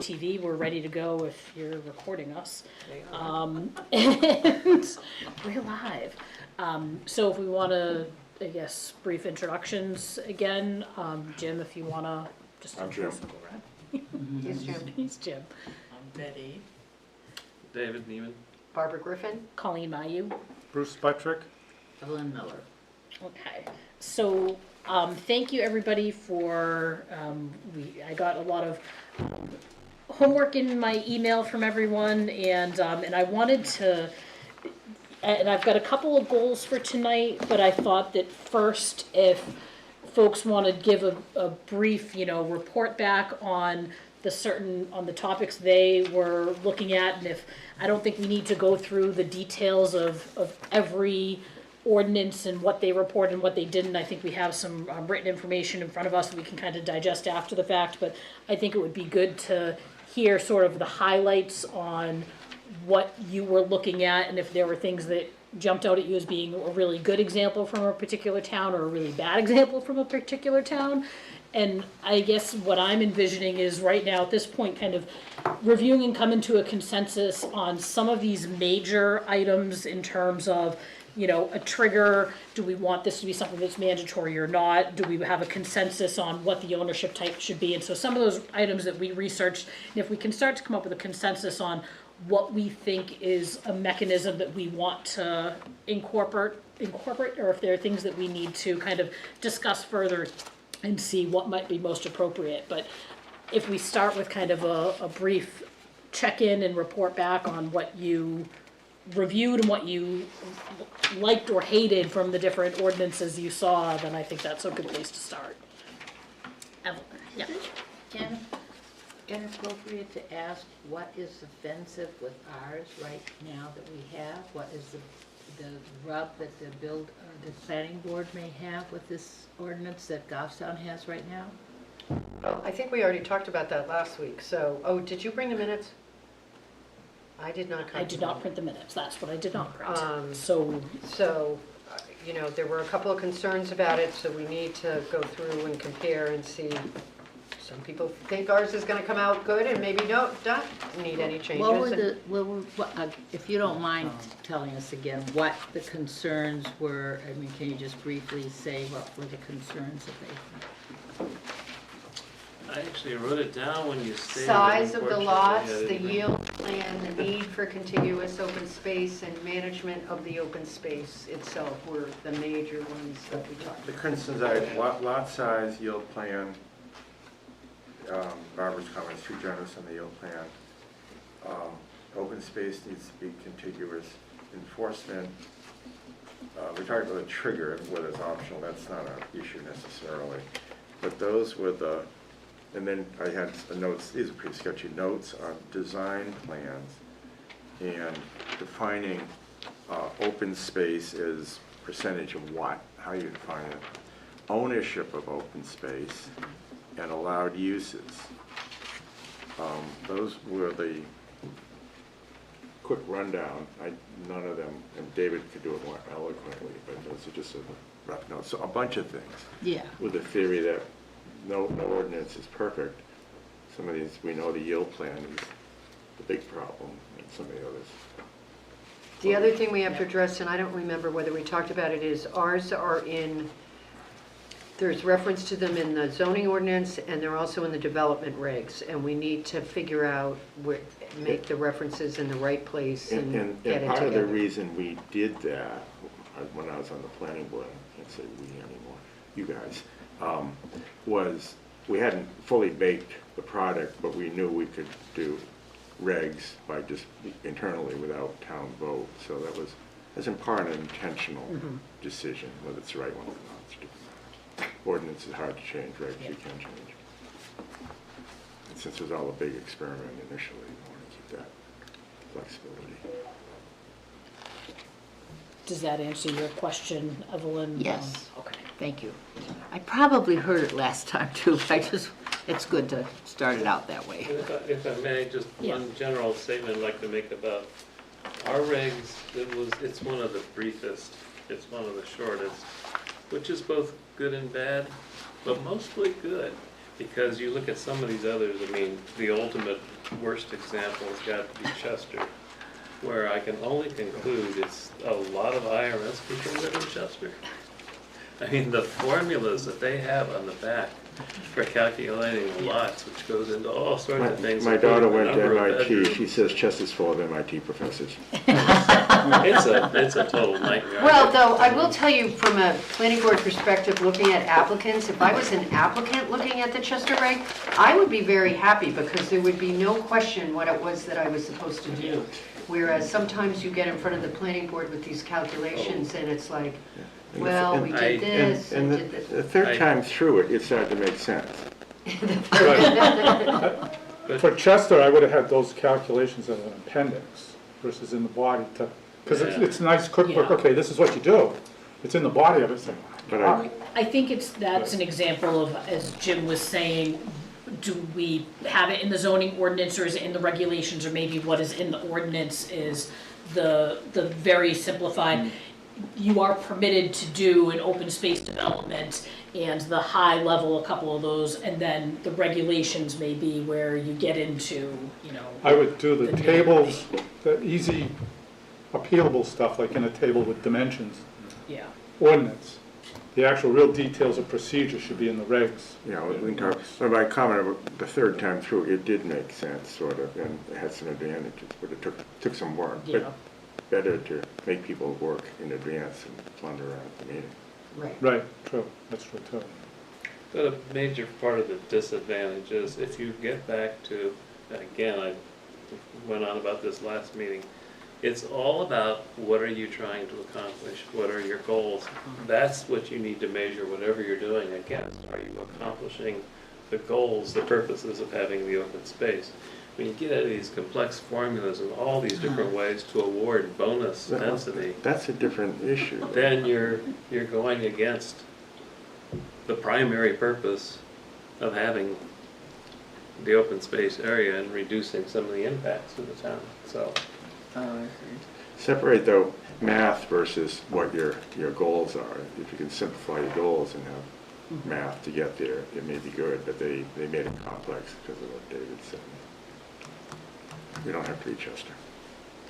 TV, we're ready to go if you're recording us. Um, And we're live. So if we want to, I guess, brief introductions again, Jim, if you want to just. I'm Jim. He's Jim. He's Jim. I'm Betty. David Neiman. Barbara Griffin. Colleen Mayu. Bruce Buttrick. Evelyn Miller. Okay, so, thank you everybody for, I got a lot of homework in my email from everyone, and I wanted to, and I've got a couple of goals for tonight, but I thought that first, if folks want to give a brief, report back on on the topics they were looking at, and if, I don't think we need to go through the details of every ordinance and what they reported and what they didn't. I think we have some written information in front of us that we can kind of digest after the fact, but I think it would be good to hear sort of the highlights on what you were looking at, and if there were things that jumped out at you as being a really good example from a particular town or a really bad example from a particular town. And I guess what I'm envisioning is right now at this point kind of reviewing and coming to a consensus on some of these major items in terms of, a trigger. Do we want this to be something that's mandatory or not? Do we have a consensus on what the ownership type should be? And so some of those items that we researched, and if we can start to come up with a consensus on what we think is a mechanism that we want to incorporate, or if there are things that we need to kind of discuss further and see what might be most appropriate. But if we start with kind of a brief check-in and report back on what you reviewed and what you liked or hated from the different ordinances you saw, then I think that's a good place to start. Evelyn, yeah. Ken, inappropriate to ask what is offensive with ours right now that we have? What is the rub that the planning board may have with this ordinance that Goffstown has right now? Oh, I think we already talked about that last week, so, did you bring the minutes? I did not. I did not print the minutes, that's what I did not print. So, there were a couple of concerns about it, so we need to go through and compare and see. Some people think ours is gonna come out good and maybe don't need any changes. If you don't mind telling us again what the concerns were, can you just briefly say what were the concerns that they had? I actually wrote it down when you stated it. Size of the lots, Unfortunately, I the didn't- yield plan, the need for contiguous open space, and management of the open space itself were the major ones that we talked The about. concerns lot size, yield plan, Barbara's comments too generous on the yield plan. Open space needs to be contiguous. Enforcement, we talked about the trigger, whether it's optional, that's not an issue necessarily. But those were and then I had the notes, these are pretty sketchy notes on design plans and defining open space as percentage of what, how you define it, ownership of open space, and allowed uses. Those were the quick rundown. None of them, and David could do it more eloquently, but those are just a rough notes. So a bunch of things. Yeah. With the theory that no ordinance is perfect. Some of these, we know the yield plan is the big problem, and some of the others. The other thing we have to address, and I don't remember whether we talked about it, is ours are there's reference to them in the zoning ordinance, and they're also in the development regs, and we need to figure out make the references in the right place and get it part of the together. reason we did that, when I was on the planning board, I can't say we anymore, you guys, was we hadn't fully baked the product, but we knew we could do regs by just internally without town vote. So that's in part an intentional decision, whether it's the right one or not. It's different. Ordinance is hard to change, regs you can change. And since it was all a big experiment initially, we want to keep that flexibility. Does that answer your question, Evelyn? Yes. Okay. Thank you. I probably heard it last time too, but it's good to start it out that way. If I may, just one general statement I'd like to make about our regs. It's one of the briefest, it's one of the shortest, which is both good and bad, but mostly good. Because you look at some of these others, I mean, the ultimate worst example has got to be Chester, where I can only conclude it's a lot of IRS people live in Chester. I mean, the formulas that they have on the back for calculating lots, which goes into all sorts of things. My daughter including went the to number of MIT, bedrooms. she says Chester's full of MIT professors. It's a total nightmare. Well, though, I will tell you from a planning board perspective, looking at applicants, if I was an applicant looking at the Chester reg, I would be very happy because there would be no question what it was that I was supposed to do. Whereas sometimes you get in front of the planning board with these calculations and it's like, And the- well, we and- did this and And did this. the third time through it, it started to make sense. For Chester, I would have had those calculations as an appendix versus in the body to, because Yeah. it's a nice cookbook, Yeah. okay, this is what you do. It's in the body of it, it's like, But ah, I think that's an example of, as Jim was saying, do we have it in the zoning ordinance or is it in the regulations, or maybe what is in the ordinance is the very simplified, you are permitted to do an open space development and the high level, a couple of those, and then the regulations may be where you get into, you know. I would do the The tables, the easy appealable stuff, like in a table with dimensions, Yeah, ordinance. The actual real details of procedure should be in the regs. You know, we can talk, but my comment about the third time through, it did make sense, sort of, and it had some advantages, but it took some work. yeah. But better to make people work in advance and wander around the meeting. Right. Right, true, that's true too. But a major part of the disadvantage is if you get back to, again, I went on about this last meeting, it's all about what are you trying to accomplish? What are your goals? That's what you need to measure whatever you're doing against. Are you accomplishing the goals, the purposes of having the open space? When you get into these complex formulas and all these different ways to award bonus density, That's a different issue. then you're going against the primary purpose of having the open space area and reducing some of the impacts to the town, so. Separate though math versus what your goals are. If you can simplify your goals and have math to get there, it may be good, but they made it complex because of what David said. We don't have to be Chester.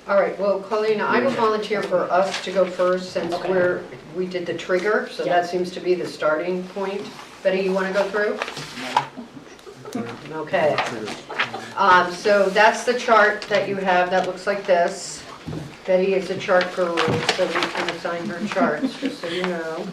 All right, well, Colleen, I will volunteer for us to go first since Okay. we did the trigger, so Yeah. that seems to be the starting point. Betty, you want to go through? Okay. So that's the chart that you have, that looks like this. Betty is a chart guru, so we can assign her charts, just so you know.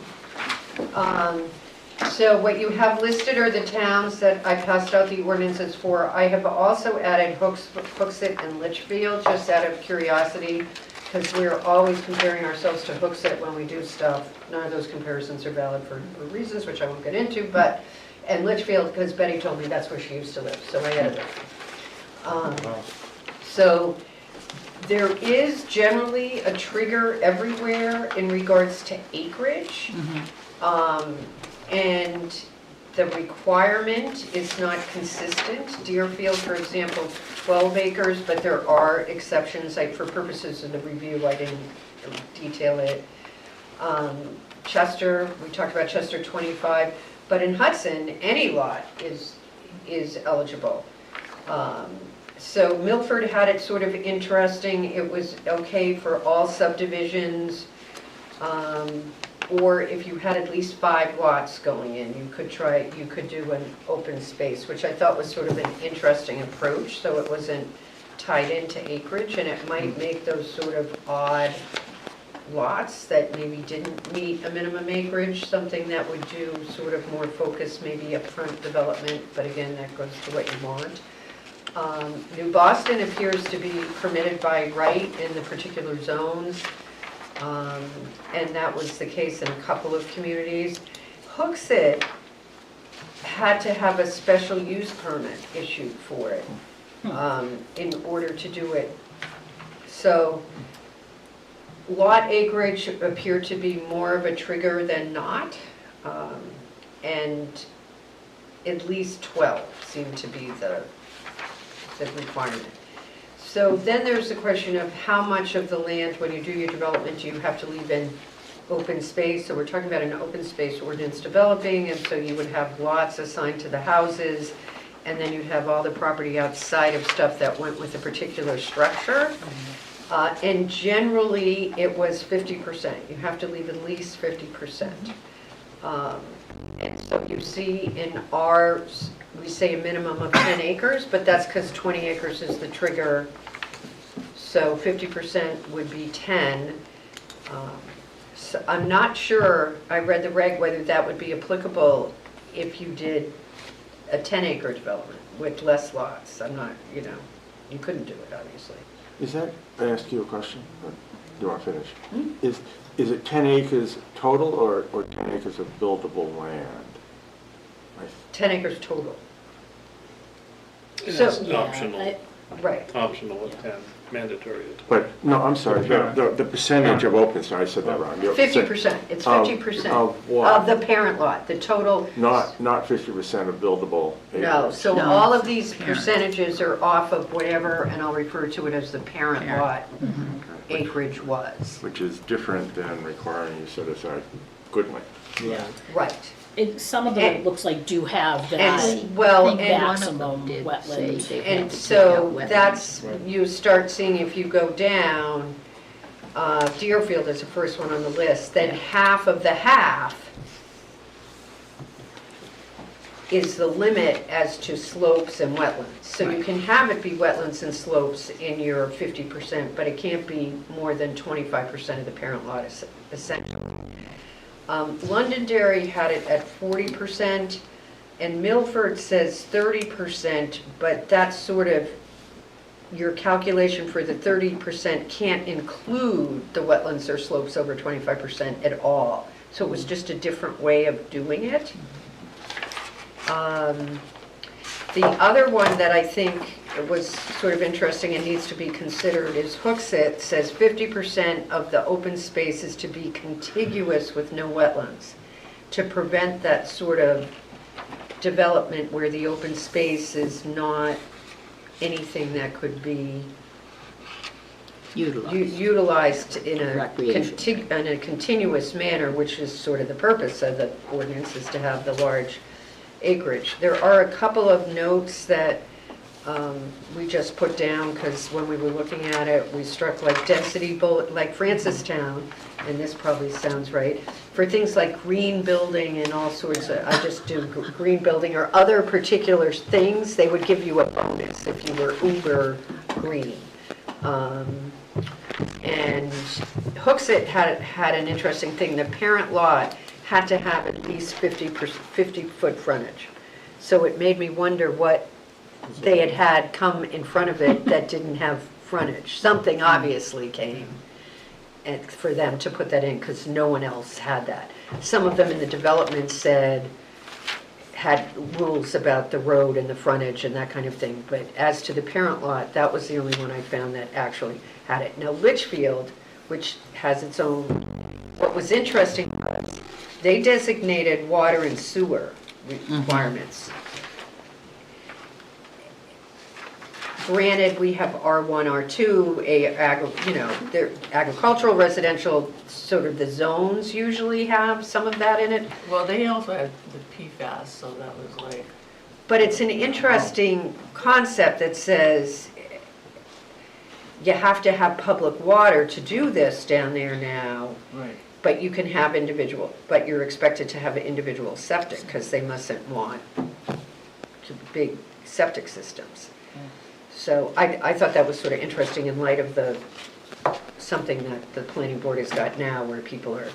So what you have listed are the towns that I passed out the ordinances for. I have also added Hooksett and Litchfield, just out of curiosity, because we're always comparing ourselves to Hooksett when we do stuff. None of those comparisons are valid for reasons, which I won't get into, but, and Litchfield, because Betty told me that's where she used to live, so I added it. So there is generally a trigger everywhere in regards to acreage. And the requirement is not consistent. Deerfield, for example, 12 acres, but there are exceptions, like for purposes of the review, I didn't detail it. Chester, we talked about Chester 25, but in Hudson, any lot is eligible. So Milford had it sort of interesting, it was okay for all subdivisions, or if you had at least 5 lots going in, you could do an open space, which I thought was sort of an interesting approach, so it wasn't tied into acreage, and it might make those sort of odd lots that maybe didn't meet a minimum acreage, something that would do sort of more focus, maybe upfront development, but again, that goes to what you want. New Boston appears to be permitted by right in the particular zones. And that was the case in a couple of communities. Hooksett had to have a special use permit issued for it in order to do it. So lot acreage appeared to be more of a trigger than not, and at least 12 seemed to be the requirement. So then there's the question of how much of the land, when you do your development, do you have to leave in open space, so we're talking about an open space ordinance developing, and so you would have lots assigned to the houses, and then you'd have all the property outside of stuff that went with a particular structure. And generally, it was 50%. You have to leave at least 50%. And so you see in ours, we say a minimum of 10 acres, but that's because 20 acres is the trigger. So 50% would be 10. So I'm not sure, I read the reg, whether that would be applicable if you did a 10-acre development with less lots. I'm not, you couldn't do it, obviously. Is that, I ask you a question? Or do you want to finish? Is it 10 acres total or 10 acres of buildable land? 10 acres total. And So- it's optional, Right. optional at 10, mandatory at 20. But, no, I'm sorry, the percentage of open, sorry, I said that wrong. 50%. It's Of- 50% of what? of the parent lot, the total. Not 50% of buildable acres? No, so No. all of these Parent. percentages are off of whatever, and I'll refer to it as the parent Parent. lot acreage was. Which is different than requiring you set aside good land. Yeah. Right. Some of them, it looks like, do have that. And, well, I think and, one of them maximum did wetland. say they had and to take so out wetlands. that's, Right. you start seeing if you go down, Deerfield is the first one on the list, then half of the half is the limit as to slopes and wetlands. So you can have it be wetlands and slopes in your 50%, but it can't be more than 25% of the parent lot essentially. Londonderry had it at 40%, and Milford says 30%, but that's sort of, your calculation for the 30% can't include the wetlands or slopes over 25% at all. So it was just a different way of doing it. The other one that I think was sort of interesting and needs to be considered is Hooksett says 50% of the open space is to be contiguous with no wetlands, to prevent that sort of development where the open space is not anything that could be utilized in a Recreation. in a continuous manner, which is sort of the purpose of the ordinance, is to have the large acreage. There are a couple of notes that we just put down because when we were looking at it, we struck like density bullet, like Francistown, and this probably sounds right, for things like green building and all sorts of, I just do green building or other particular things, they would give you a bonus if you were uber green. And Hooksett had an interesting thing. The parent lot had to have at least 50-foot frontage. So it made me wonder what they had come in front of it that didn't have frontage. Something obviously came and for them to put that in because no one else had that. Some of them in the development had rules about the road and the frontage and that kind of thing. But as to the parent lot, that was the only one I found that actually had it. Now Litchfield, which has its own, what was interesting was they designated water and sewer requirements. Granted, we have R1, R2, they're agricultural, residential, sort of the zones usually have some of that in it. Well, they also had the PFAS, so that was like, But it's an interesting concept that says you have to have public water to do this down there now, right. but you can have but you're expected to have an individual septic because they mustn't want big septic systems. So I thought that was sort of interesting in light of something that the planning board has got now where people are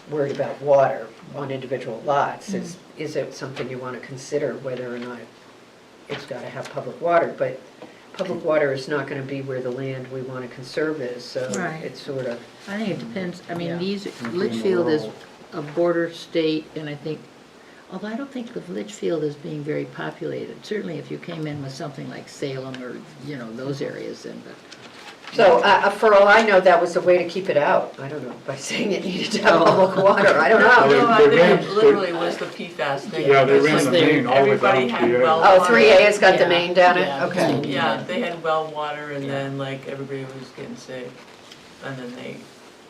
worried about water on individual lots. Is it something you want to consider whether or not it's got to have public water? But public water is not going to be where the land we want to conserve is, so Right. it's sort of, I think it depends, I mean, Yeah. Litchfield is a border state, and I think, although I don't think of Litchfield as being very populated. Certainly if you came in with something like Salem or, those areas, then, but. so for all I know, that was a way to keep it out. I don't know, by saying it needed to have public water, I don't know. No, I they think ran- it literally was the PFAS thing. Yeah, they Because, ran the like, main all the way everybody down had to well Oh, water. 3A has got the Yeah. main down it? Yeah. Okay. Yeah, they had well water and then like everybody was getting sick. And then they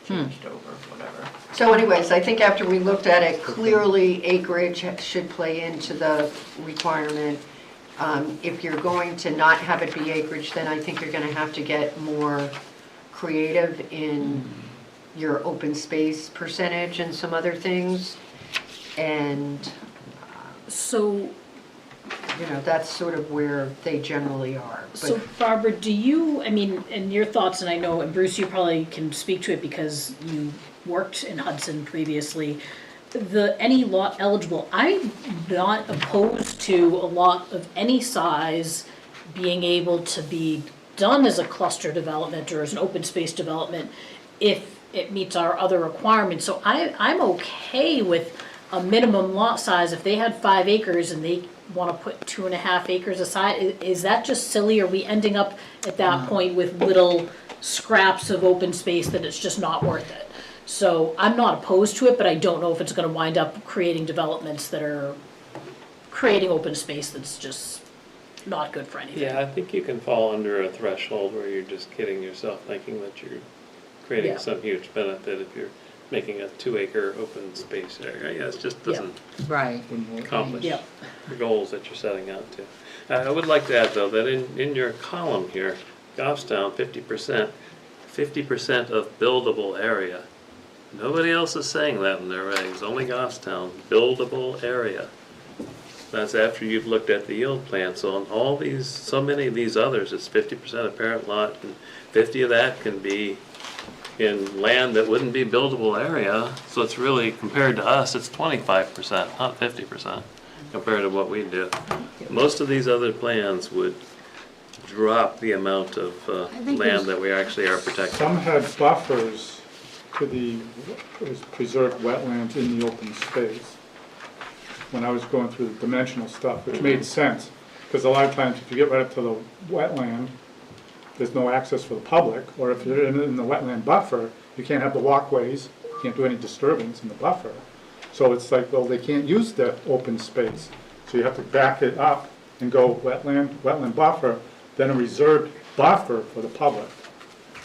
changed over, whatever. So anyways, I think after we looked at it, clearly acreage should play into the requirement. If you're going to not have it be acreage, then I think you're gonna have to get more creative in your open space percentage and some other things. And, So, that's sort of where they generally are. But so Barbara, do you, I mean, and your thoughts, and I know, and Bruce, you probably can speak to it because you worked in Hudson previously. Any lot eligible, I'm not opposed to a lot of any size being able to be done as a cluster development or as an open space development if it meets our other requirements. So I'm okay with a minimum lot size. If they had 5 acres and they wanna put 2.5 acres aside, is that just silly? Are we ending up at that point with little scraps of open space that it's just not worth it? So I'm not opposed to it, but I don't know if it's gonna wind up creating developments that are creating open space that's just not good for anything. Yeah, I think you can fall under a threshold where you're just kidding yourself, thinking that you're creating Yeah. some huge benefit if you're making a 2-acre open space area. Yeah, it just doesn't Right. accomplish Yeah. the goals that you're setting out to. I would like to add, though, that in your column here, Goffstown, 50% of buildable area. Nobody else is saying that in their regs, only Goffstown, buildable area. That's after you've looked at the yield plan. So on all these, so many of these others, it's 50% of parent lot, and 50 of that can be in land that wouldn't be buildable area. So it's really, compared to us, it's 25%, not 50%, compared to what we do. Most of these other plans would drop the amount of land that we actually are protecting. Some had buffers to the preserved wetlands in the open space. When I was going through the dimensional stuff, which made sense, because a lot of times if you get right up to the wetland, there's no access for the public, or if you're in the wetland buffer, you can't have the walkways, you can't do any disturbance in the buffer. So it's like, well, they can't use the open space, so you have to back it up and go wetland buffer, then a reserved buffer for the public,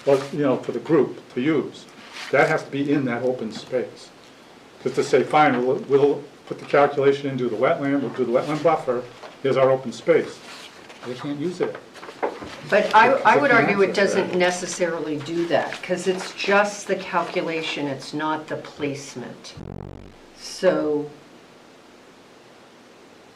or, for the group to use. That has to be in that open space. Just to say, fine, we'll put the calculation into the wetland, we'll do the wetland buffer, here's our open space. They can't use it. But I would argue it doesn't necessarily do that, because it's just the calculation, it's not the placement. So,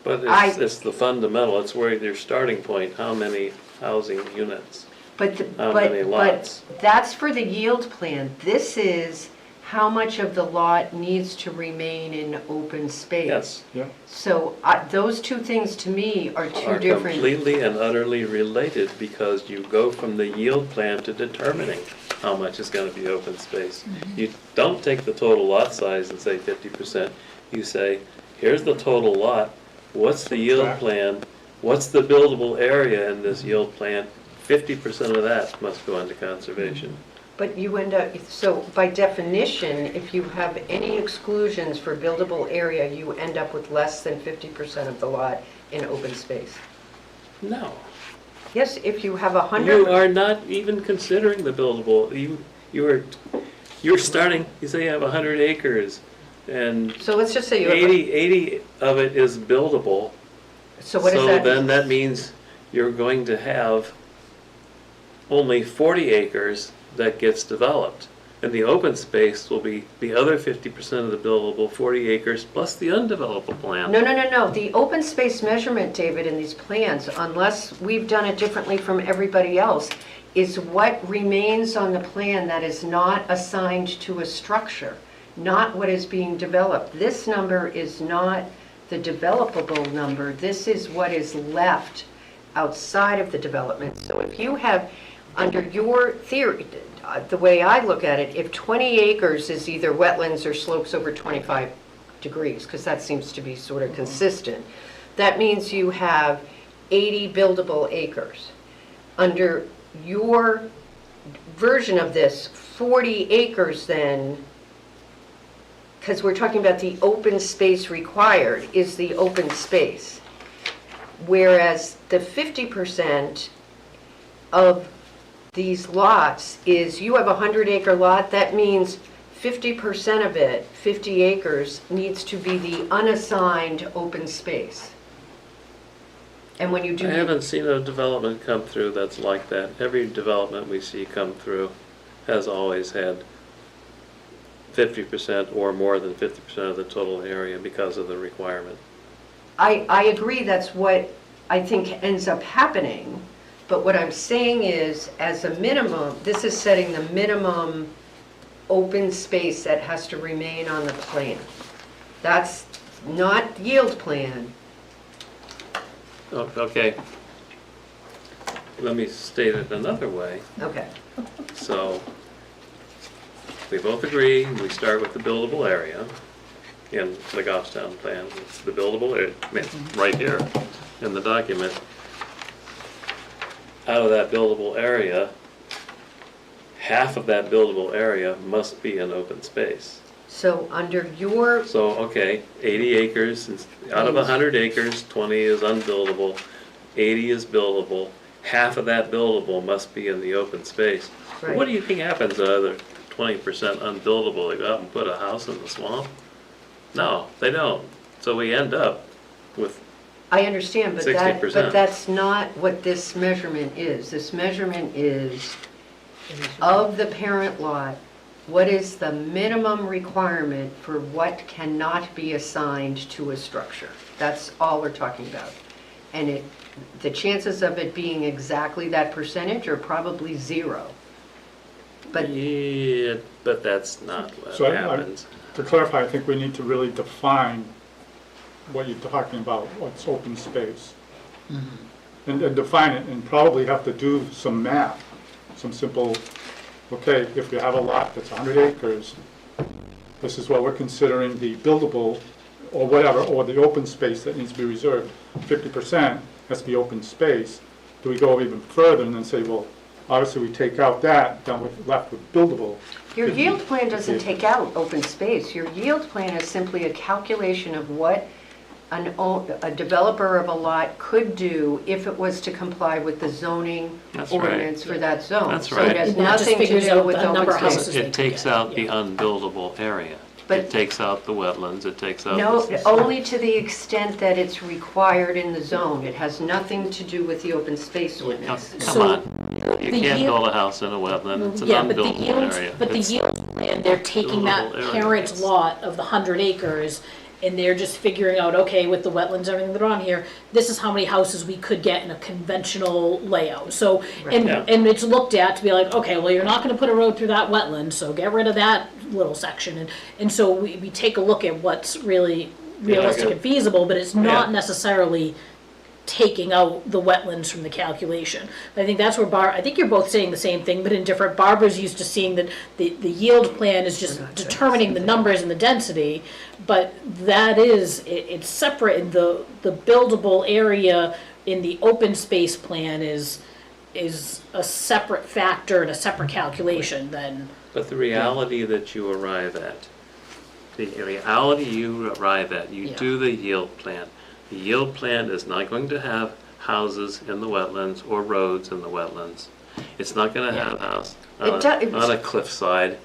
But it's the fundamental, it's where your starting point, how many housing units. but, How many but lots? that's for the yield plan. This is how much of the lot needs to remain in open space. Yes. Yeah. So those two things to me are two Are different. completely and utterly related, because you go from the yield plan to determining how much is gonna be open space. You don't take the total lot size and say 50%, you say, here's the total lot, what's the yield Correct. plan, what's the buildable area in this yield plan, 50% of that must go into conservation. But you end up, so by definition, if you have any exclusions for buildable area, you end up with less than 50% of the lot in open space. No, Yes, if you have 100. you are not even considering the buildable, you're starting, you say you have 100 acres, and So let's just say you have, 80 of it is buildable. so what does So that then mean? that means you're going to have only 40 acres that gets developed. And the open space will be the other 50% of the buildable 40 acres plus the undevelopable land. No. The open space measurement, David, in these plans, unless we've done it differently from everybody else, is what remains on the plan that is not assigned to a structure, not what is being developed. This number is not the developable number. This is what is left outside of the development. So if you have, under your theory, the way I look at it, if 20 acres is either wetlands or slopes over 25 degrees, because that seems to be sort of consistent, that means you have 80 buildable acres. Under your version of this, 40 acres then, because we're talking about the open space required, is the open space. Whereas the 50% of these lots is you have a 100-acre lot, that means 50% of it, 50 acres, needs to be the unassigned open space. And when you do. I haven't seen a development come through that's like that. Every development we see come through has always had 50% or more than 50% of the total area because of the requirement. I agree, that's what I think ends up happening, but what I'm saying is, as a minimum, this is setting the minimum open space that has to remain on the plan. That's not yield plan. Oh, okay. Let me state it another way. Okay, So, we both agree, we start with the buildable area in the Goffstown plan. It's the buildable area, I mean, right here in the document. Out of that buildable area, half of that buildable area must be an open space. so under your, So, okay, 80 acres, out of 100 acres, 20 is unbuildable, 80 is buildable. Half of that buildable must be in the open space. Right. What do you think happens to the other 20% unbuildable? They go out and put a house in the swamp? No, they don't. So we end up with, I understand, but 60%. that's not what this measurement is. This measurement is of the parent lot, what is the minimum requirement for what cannot be assigned to a structure? That's all we're talking about. And the chances of it being exactly that percentage are probably 0. But yeah, but that's not So what I- happens. To clarify, I think we need to really define what you're talking about, what's open space. And define it, and probably have to do some math, some simple, okay, if you have a lot that's 100 acres, this is what we're considering the buildable, or whatever, or the open space that needs to be reserved. 50% has to be open space. Do we go even further and then say, well, obviously we take out that, then we're left with buildable? your yield plan doesn't take out open space. Your yield plan is simply a calculation of what a developer of a lot could do if it was to comply with the zoning That's right. ordinance for that zone. That's So right. it has It not just nothing to figures do out with the number open of space. houses. they It can takes get, out the yeah. unbuildable area. But- It takes out the wetlands, it takes out. No, the- only to the extent that it's required in the zone. It has nothing to do with the open space Oh, ordinance. come So, on, you the can't yield- build a house in a wetland, it's an Yeah, but the unbuildable yield, area. but the It's- yield plan, they're taking that buildable area. parent It's- lot of the 100 acres, and they're just figuring out, okay, with the wetlands, everything that are on here, this is how many houses we could get in a conventional layout. So, and, Yeah. and it's looked at to be like, okay, well, you're not gonna put a road through that wetland, so get rid of that little section. And so we take a look at what's really realistic get- and feasible, but it's not Yeah. necessarily taking out the wetlands from the calculation. I think that's where I think you're both saying the same thing, but in different, Barbara's used to seeing that the yield plan is just We're not saying determining the numbers and the density, but that is, it's separate, and the buildable area in the open space plan is a separate factor and a separate calculation than, But the reality that you arrive at, you Yeah. do the yield plan. The yield plan is not going to have houses in the wetlands or roads in the wetlands. It's not gonna have a house on a cliffside.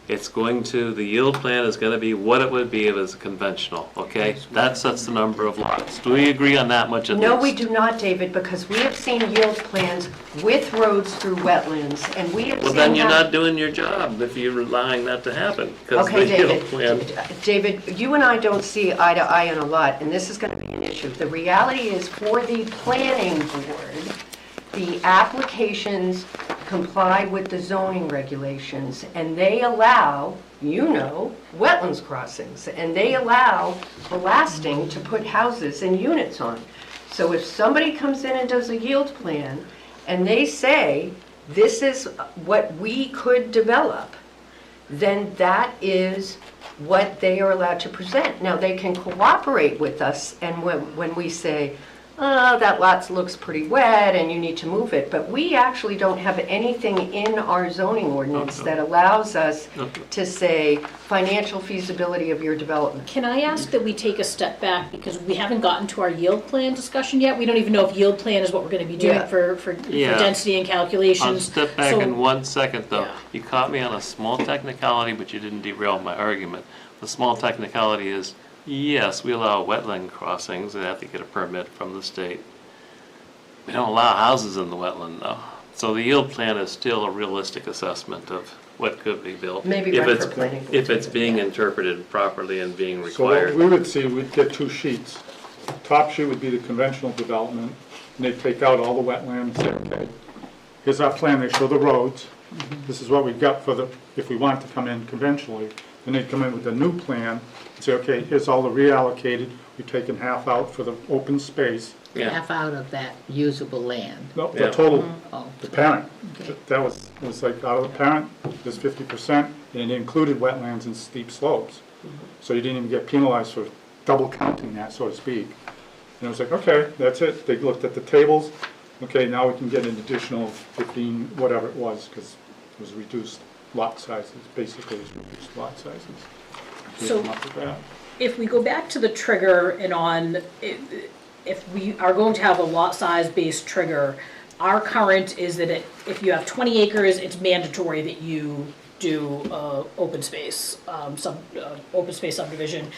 It's going to, the yield plan is gonna be what it would be if it was conventional, okay? That sets the number of lots. Do we agree on that much at least? No, we do not, David, because we have seen yield plans with roads through wetlands, and we have seen. Well, then you're how- not doing your job if you're allowing that to happen, because Okay, the yield plan. David, you and I don't see eye to eye on a lot, and this is gonna be an issue. The reality is, for the planning board, the applications comply with the zoning regulations, and they allow, wetlands crossings, and they allow blasting to put houses and units on. So if somebody comes in and does a yield plan, and they say, this is what we could develop, then that is what they are allowed to present. Now, they can cooperate with us, and when we say, that lot looks pretty wet and you need to move it. But we actually don't have anything in our zoning ordinance that allows us to say financial feasibility of your development. Can I ask that we take a step back, because we haven't gotten to our yield plan discussion yet? We don't even know if yield plan is what we're gonna be doing Yeah. for Yeah. density and I'll calculations. step back So- in 1 second, though. Yeah. You caught me on a small technicality, but you didn't derail my argument. The small technicality is, yes, we allow wetland crossings, they have to get a permit from the state. We don't allow houses in the wetland, though. So the yield plan is still a realistic assessment of what could be built. Maybe if run it's- for planning board If it's too. being interpreted properly and being So what required. we would see, we'd get 2 sheets. Top sheet would be the conventional development, and they'd take out all the wetlands, say, okay, here's our plan, they show the roads. This is what we've got for the, if we want to come in conventionally. Then they'd come in with a new plan and say, okay, here's all the reallocated, we've taken half out for the open space. Yeah. Half out of that usable land. No, Yeah. the total, Oh, the parent, okay. that was like out of the parent, there's 50%, and it included wetlands and steep slopes. So you didn't even get penalized for double counting that, so to speak. And it was like, okay, that's it, they looked at the tables, okay, now we can get an additional 15, whatever it was, because it was reduced lot sizes, basically it was reduced lot sizes. They So- came up with that. If we go back to the trigger and if we are going to have a lot size based trigger, our current is that if you have 20 acres, it's mandatory that you do open space, open space subdivision.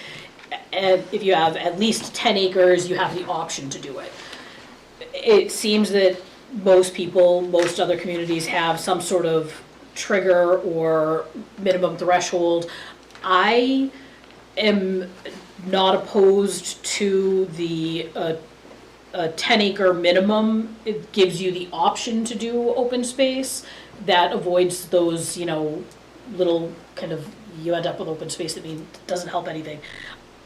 And if you have at least 10 acres, you have the option to do it. It seems that most people, most other communities have some sort of trigger or minimum threshold. I am not opposed to the a 10-acre minimum. It gives you the option to do open space. That avoids those, little kind of, you end up with open space that doesn't help anything.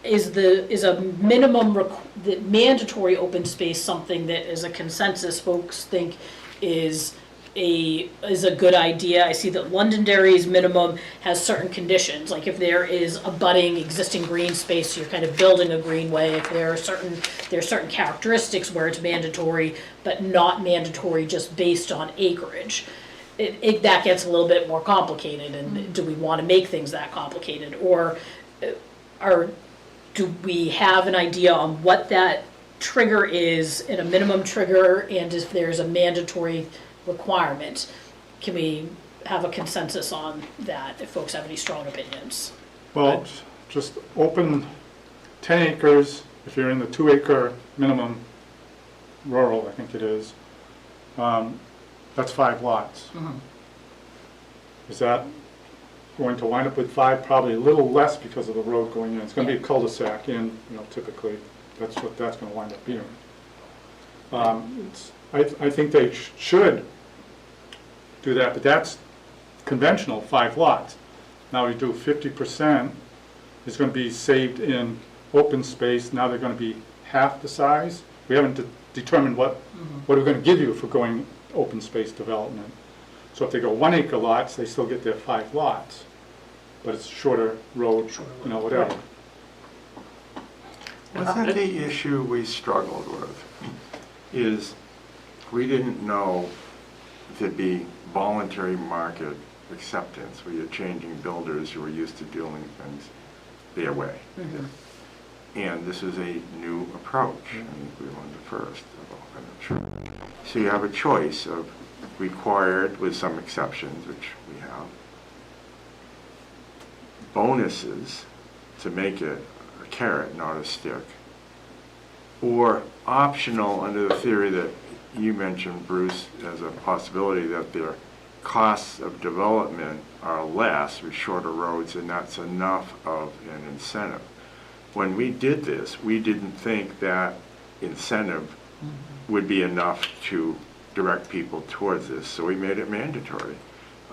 Is a minimum, the mandatory open space something that is a consensus folks think is a good idea? I see that Londonderry's minimum has certain conditions, like if there is a budding existing green space, you're kind of building a greenway. If there are certain characteristics where it's mandatory, but not mandatory just based on acreage. That gets a little bit more complicated, and do we want to make things that complicated? Or do we have an idea on what that trigger is in a minimum trigger, and if there's a mandatory requirement? Can we have a consensus on that, if folks have any strong opinions? Well, just open 10 acres, if you're in the 2-acre minimum rural, I think it is, that's 5 lots. Is that going to wind up with 5? Probably a little less because of the road going in. It's gonna be a cul-de-sac in, typically, that's what that's gonna wind up being. I think they should do that, but that's conventional, 5 lots. Now we do 50% is gonna be saved in open space, now they're gonna be half the size. We haven't determined what are we gonna give you for going open space development. So if they go 1-acre lots, they still get their 5 lots, but it's shorter road, whatever. Wasn't the issue we struggled with is we didn't know if it'd be voluntary market acceptance, where you're changing builders who are used to doing things their way. And this is a new approach. I think we were one of the first, I'm not sure. So you have a choice of required with some exceptions, which we have, bonuses to make it a carrot, not a stick, or optional under the theory that you mentioned, Bruce, as a possibility that their costs of development are less with shorter roads, and that's enough of an incentive. When we did this, we didn't think that incentive would be enough to direct people towards this, so we made it mandatory.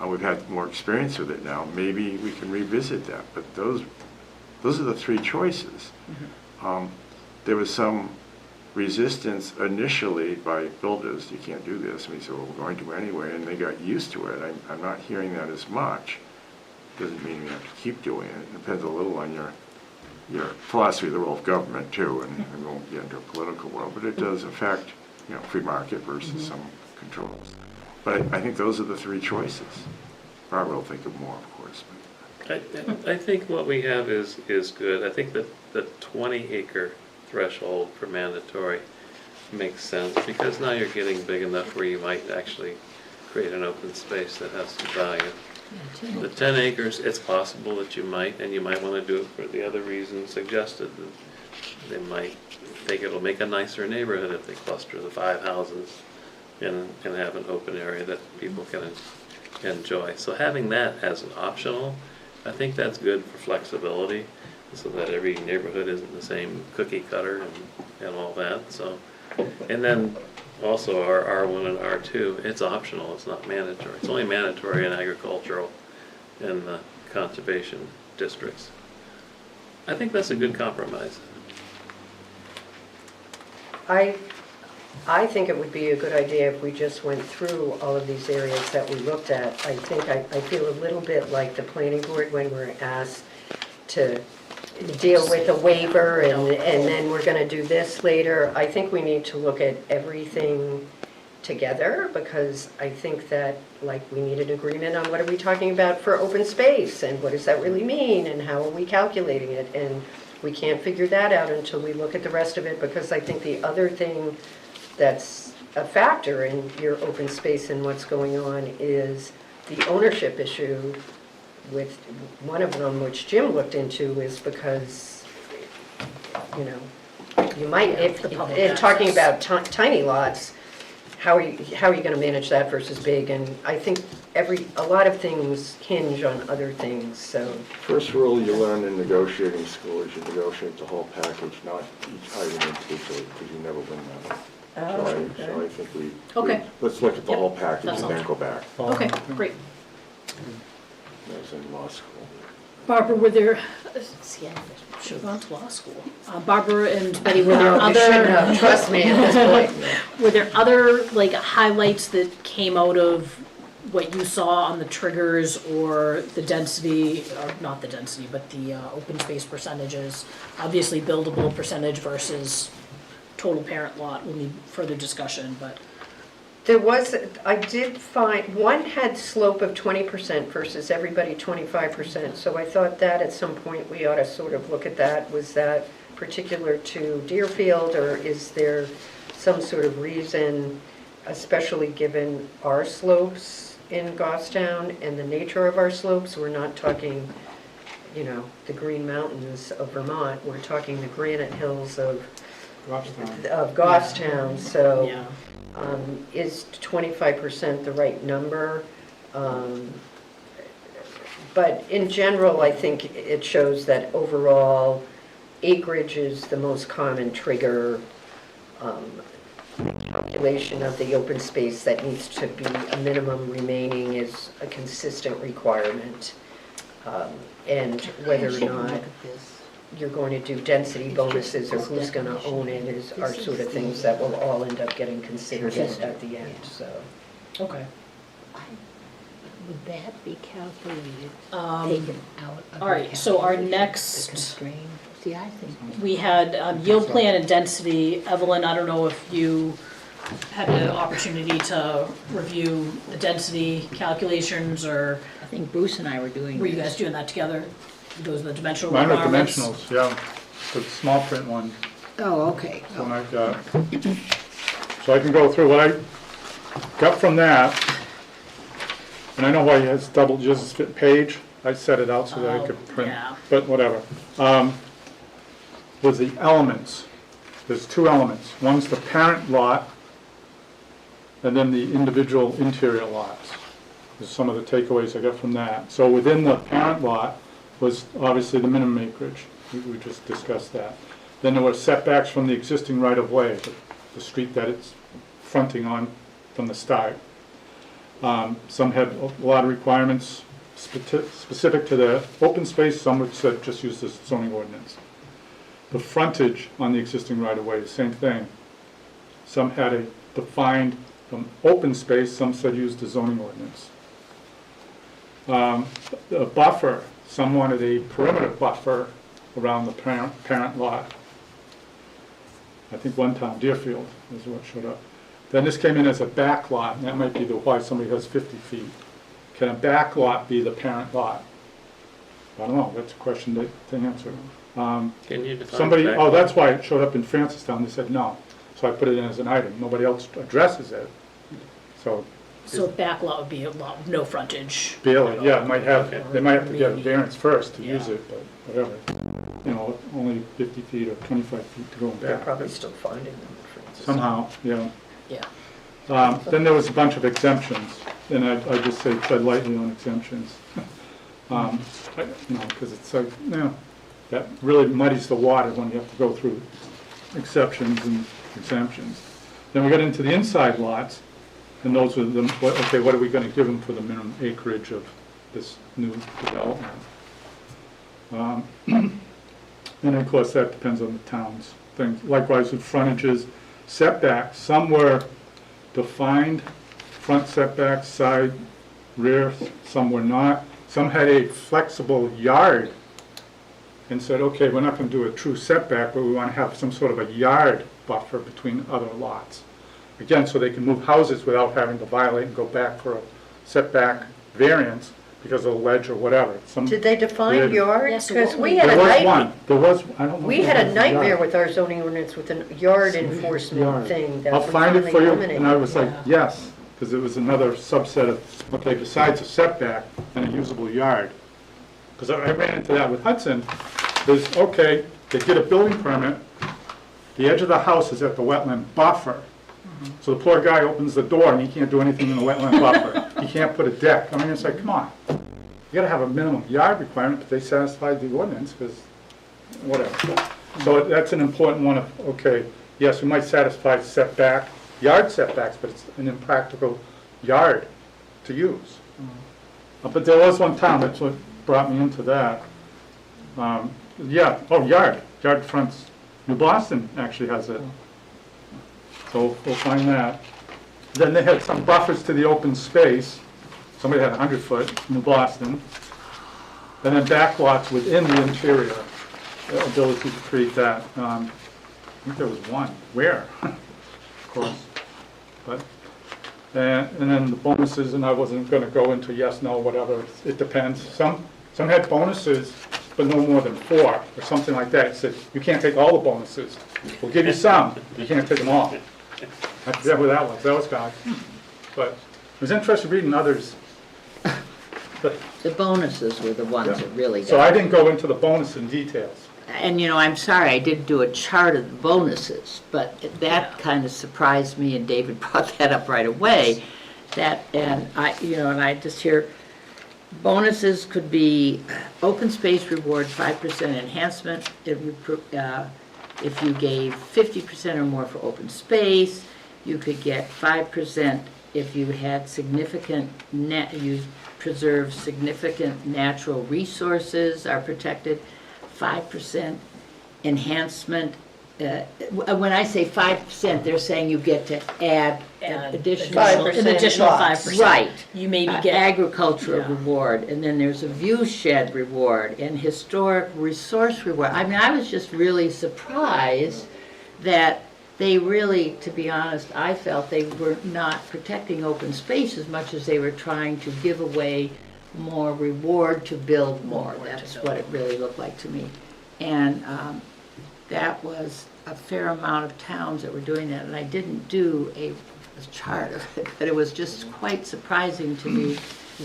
We've had more experience with it now. Maybe we can revisit that, but those are the 3 choices. There was some resistance initially by builders, you can't do this, and we said, well, we're going to anyway, and they got used to it. I'm not hearing that as much. Doesn't mean we have to keep doing it. It depends a little on your your philosophy of the role of government too, and we won't get into a political world, but it does affect, free market versus some controls. But I think those are the three choices. Barbara will think of more, of course. I think what we have is good. I think that the 20-acre threshold for mandatory makes sense, because now you're getting big enough where you might actually create an open space that has some value. The 10 acres, it's possible that you might, and you might want to do it for the other reasons suggested. They might think it'll make a nicer neighborhood if they cluster the 5 houses and have an open area that people can enjoy. So having that as an optional, I think that's good for flexibility, so that every neighborhood isn't the same cookie cutter and all that. So, and then also our R1 and R2, it's optional, it's not mandatory. It's only mandatory in agricultural and the conservation districts. I think that's a good compromise. I think it would be a good idea if we just went through all of these areas that we looked at. I think I feel a little bit like the planning board when we're asked to deal with a waiver and then we're gonna do this later. I think we need to look at everything together, because I think that, like, we need an agreement on what are we talking about for open space, and what does that really mean, and how are we calculating it, and we can't figure that out until we look at the rest of it, because I think the other thing that's a factor in your open space and what's going on is the ownership issue. With one of them, which Jim looked into, is because, you might, if the public in talking access. about tiny lots, how are you going to manage that versus big? And I think a lot of things hinge on other things, so. First rule you learn in negotiating school is you negotiate the whole package, not each item individually, because you never win that. So I think Okay. let's look at the Yep, whole package that and then sounds go back. Okay, great. That was in law school. Barbara, were there, should have gone to law school. Barbara and Betty, were there No, you shouldn't other, have, trust me at this point. were there other, like, highlights that came out of what you saw on the triggers or the density, or not the density, but the open space percentages? Obviously buildable percentage versus total parent lot, we'll need further discussion, but. I did find, one had slope of 20% versus everybody 25%, so I thought that at some point we ought to sort of look at that. Was that particular to Deerfield, or is there some sort of reason, especially given our slopes in Goffstown and the nature of our slopes? We're not talking, the Green Mountains of Vermont, we're talking the granite hills of Goffstown, so. Yeah. Is 25% the right number? But in general, I think it shows that overall acreage is the most common trigger. Calculation of the open space that needs to be a minimum remaining is a consistent requirement. And whether or not you're going to do density bonuses or who's going to own it are sort of things that will all end up getting considered at the end, so. Okay. Would that be calculated, Um, taken out of all the right, so our calculation, the next- constraint? See, I think. We had yield plan and density. Evelyn, I don't know if you had an opportunity to review the density calculations, or I think Bruce and I were doing. were you this. guys doing that together? Those are the dimensional Mine are requirements? dimensionals, yeah, the small print one, Oh, okay. the one I've got. So I can go through what I got from that, and I know why it has double just fit page. I set it out so that I Oh, could print, yeah. but whatever. Was the elements. There's two elements. One's the parent lot, and then the individual interior lots. There's some of the takeaways I got from that. So within the parent lot was obviously the minimum acreage. We just discussed that. Then there were setbacks from the existing right-of-way, the street that it's fronting on from the start. Some had a lot of requirements specific to the open space, some would said just use the zoning ordinance. The frontage on the existing right-of-way, same thing. Some had a defined open space, some said use the zoning ordinance. The buffer, some wanted a perimeter buffer around the parent lot. I think one time Deerfield is what showed up. Then this came in as a back lot, and that might be the why somebody has 50 feet. Can a back lot be the parent lot? I don't know, that's a question to answer. Can you define Somebody, back oh, lot? that's why it showed up in Francistown, they said no. So I put it in as an item, nobody else addresses it. So So back lot would be a lot, with no frontage. barely, yeah, it might have, Okay. they might have to get a Maybe. variance first to use Yeah. it, but whatever. You know, only 50 feet or 25 feet to go They're back. probably still finding them. Francis. Somehow, yeah. Yeah. Then there was a bunch of exemptions, and I just say tread lightly on exemptions. You know, because it's like, you know, that really muddies the water when you have to go through exceptions and exemptions. Then we got into the inside lots, and those were the, okay, what are we gonna give them for the minimum acreage of this new development? And of course, that depends on the town's things. Likewise with frontages, setbacks, some were defined, front setbacks, side, rear, some were not. Some had a flexible yard and said, okay, we're not gonna do a true setback, but we wanna have some sort of a yard buffer between other lots. Again, so they can move houses without having to violate and go back for a setback variance because of a ledge or whatever. Some, Did they Yeah. define yard? Yes, so Because what we we- had a there was nightmare. one, there was, I don't know. We if had it a was nightmare yard. with our zoning ordinance with a yard enforcement Yard. thing that I'll we find it for finally you, eliminated. and I was like, Yeah. yes, because it was another subset of, okay, besides a setback and a usable yard. Because I ran into that with Hudson, is, okay, they get a building permit, the edge of the house is at the wetland buffer. So the poor guy opens the door and he can't do anything in the wetland buffer. He can't put a deck. I mean, it's like, come on. You gotta have a minimum yard requirement, but they satisfied the ordinance, because, whatever. So that's an important one of, okay, yes, we might satisfy setback, yard setbacks, but it's an impractical yard to use. But there was one town, that's what brought me into that. Yeah, oh, yard fronts. New Boston actually has it. So we'll find that. Then they had some buffers to the open space. Somebody had 100 foot, New Boston. And then back lots within the interior, the ability to create that. I think there was one. Where? Of course. But, and then the bonuses, and I wasn't gonna go into yes, no, whatever, it depends. Some had bonuses, but no more than 4, or something like that. It said, you can't take all the bonuses. We'll give you some, you can't take them all. I forget who that was, that was kind of, but it was interesting reading others. The bonuses were the ones that really So I got. didn't go into the bonus in details. And, you know, I'm sorry, I didn't do a chart of the bonuses, but that kind of surprised me, and David brought that up right away. That, and I, you know, and I just hear, bonuses could be open space reward, 5% enhancement. It would, if you gave 50% or more for open space, you could get 5% if you had significant you preserve significant natural resources are protected, 5% enhancement. When I say 5%, they're saying you get to add an additional. 5% An additional lots. 5%. Right. You maybe get, Agricultural Yeah. reward, and then there's a view shed reward, and historic resource reward. I mean, I was just really surprised that they really, to be honest, I felt they were not protecting open space as much as they were trying to give away more reward to build more. Reward to That's build. what it really looked like to me. And that was a fair amount of towns that were doing that, and I didn't do a chart of it, but it was just quite surprising to me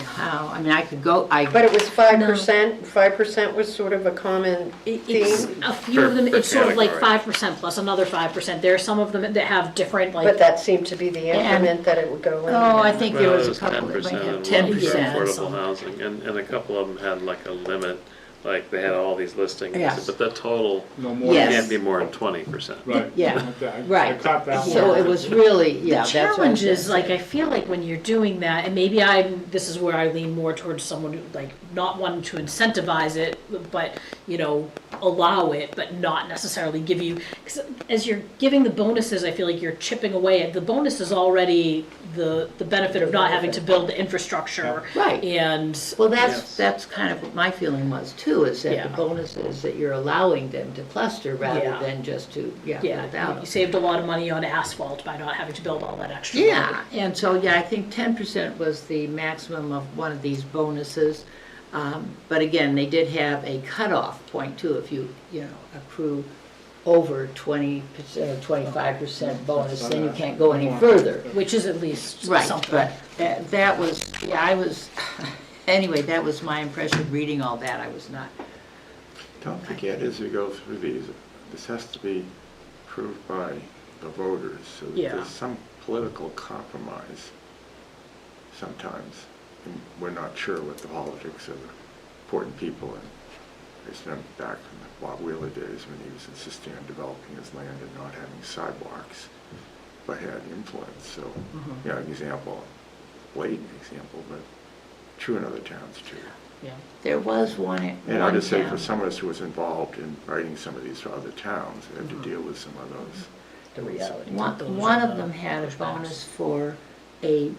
how, I mean, I could go, But it was 5%, 5% was sort of a common it's, theme, a few of them, Per it's sort of like category. 5% plus another 5%. There are some of them that have different, but like, that seemed to be the increment that it would go in. oh, I think there Well, was it a couple that 10% might have and 10%. one for some. affordable housing, and a couple of them had like a limit, like they had all these listings. Yes. But the total No more. Yes. can't be more than 20%. Right. Yeah. Like that. I Right. caught that one. So it was really, yeah, the that's what I'm challenge saying. is, like, I feel like when you're doing that, and maybe this is where I lean more towards someone who, like, not wanting to incentivize it, but, you know, allow it, but not necessarily give you, 'cause as you're giving the bonuses, I feel like you're chipping away at, the bonus is already the benefit of not having to build the infrastructure. Right. And, Well, Yes. that's kind of what my feeling was too, is that Yeah. the bonus is that you're allowing them to cluster rather Yeah. than just to, yeah, build out. you saved a lot of money on asphalt by not having to build all that extra. road. Yeah, and so, yeah, I think 10% was the maximum of one of these bonuses. But again, they did have a cutoff point too, if you accrue over 20%, or 25% bonus, then you can't go any further. Which is at least Right, something. but that was, yeah, I was, anyway, that was my impression reading all that, I was not. Don't forget, as we go through these, this has to be approved by the voters, so that Yeah. there's some political compromise sometimes. And we're not sure what the politics of important people, and it's been back from the Bob Wheeler days when he was insisting on developing his land and not having sidewalks, but had influence, so, an example, blatant example, but true in other towns too. Yeah. There was one And I'll just say, for town. some of us who was involved in writing some of these for other towns, we had to deal with some of those. The reality. One of them had a bonus for a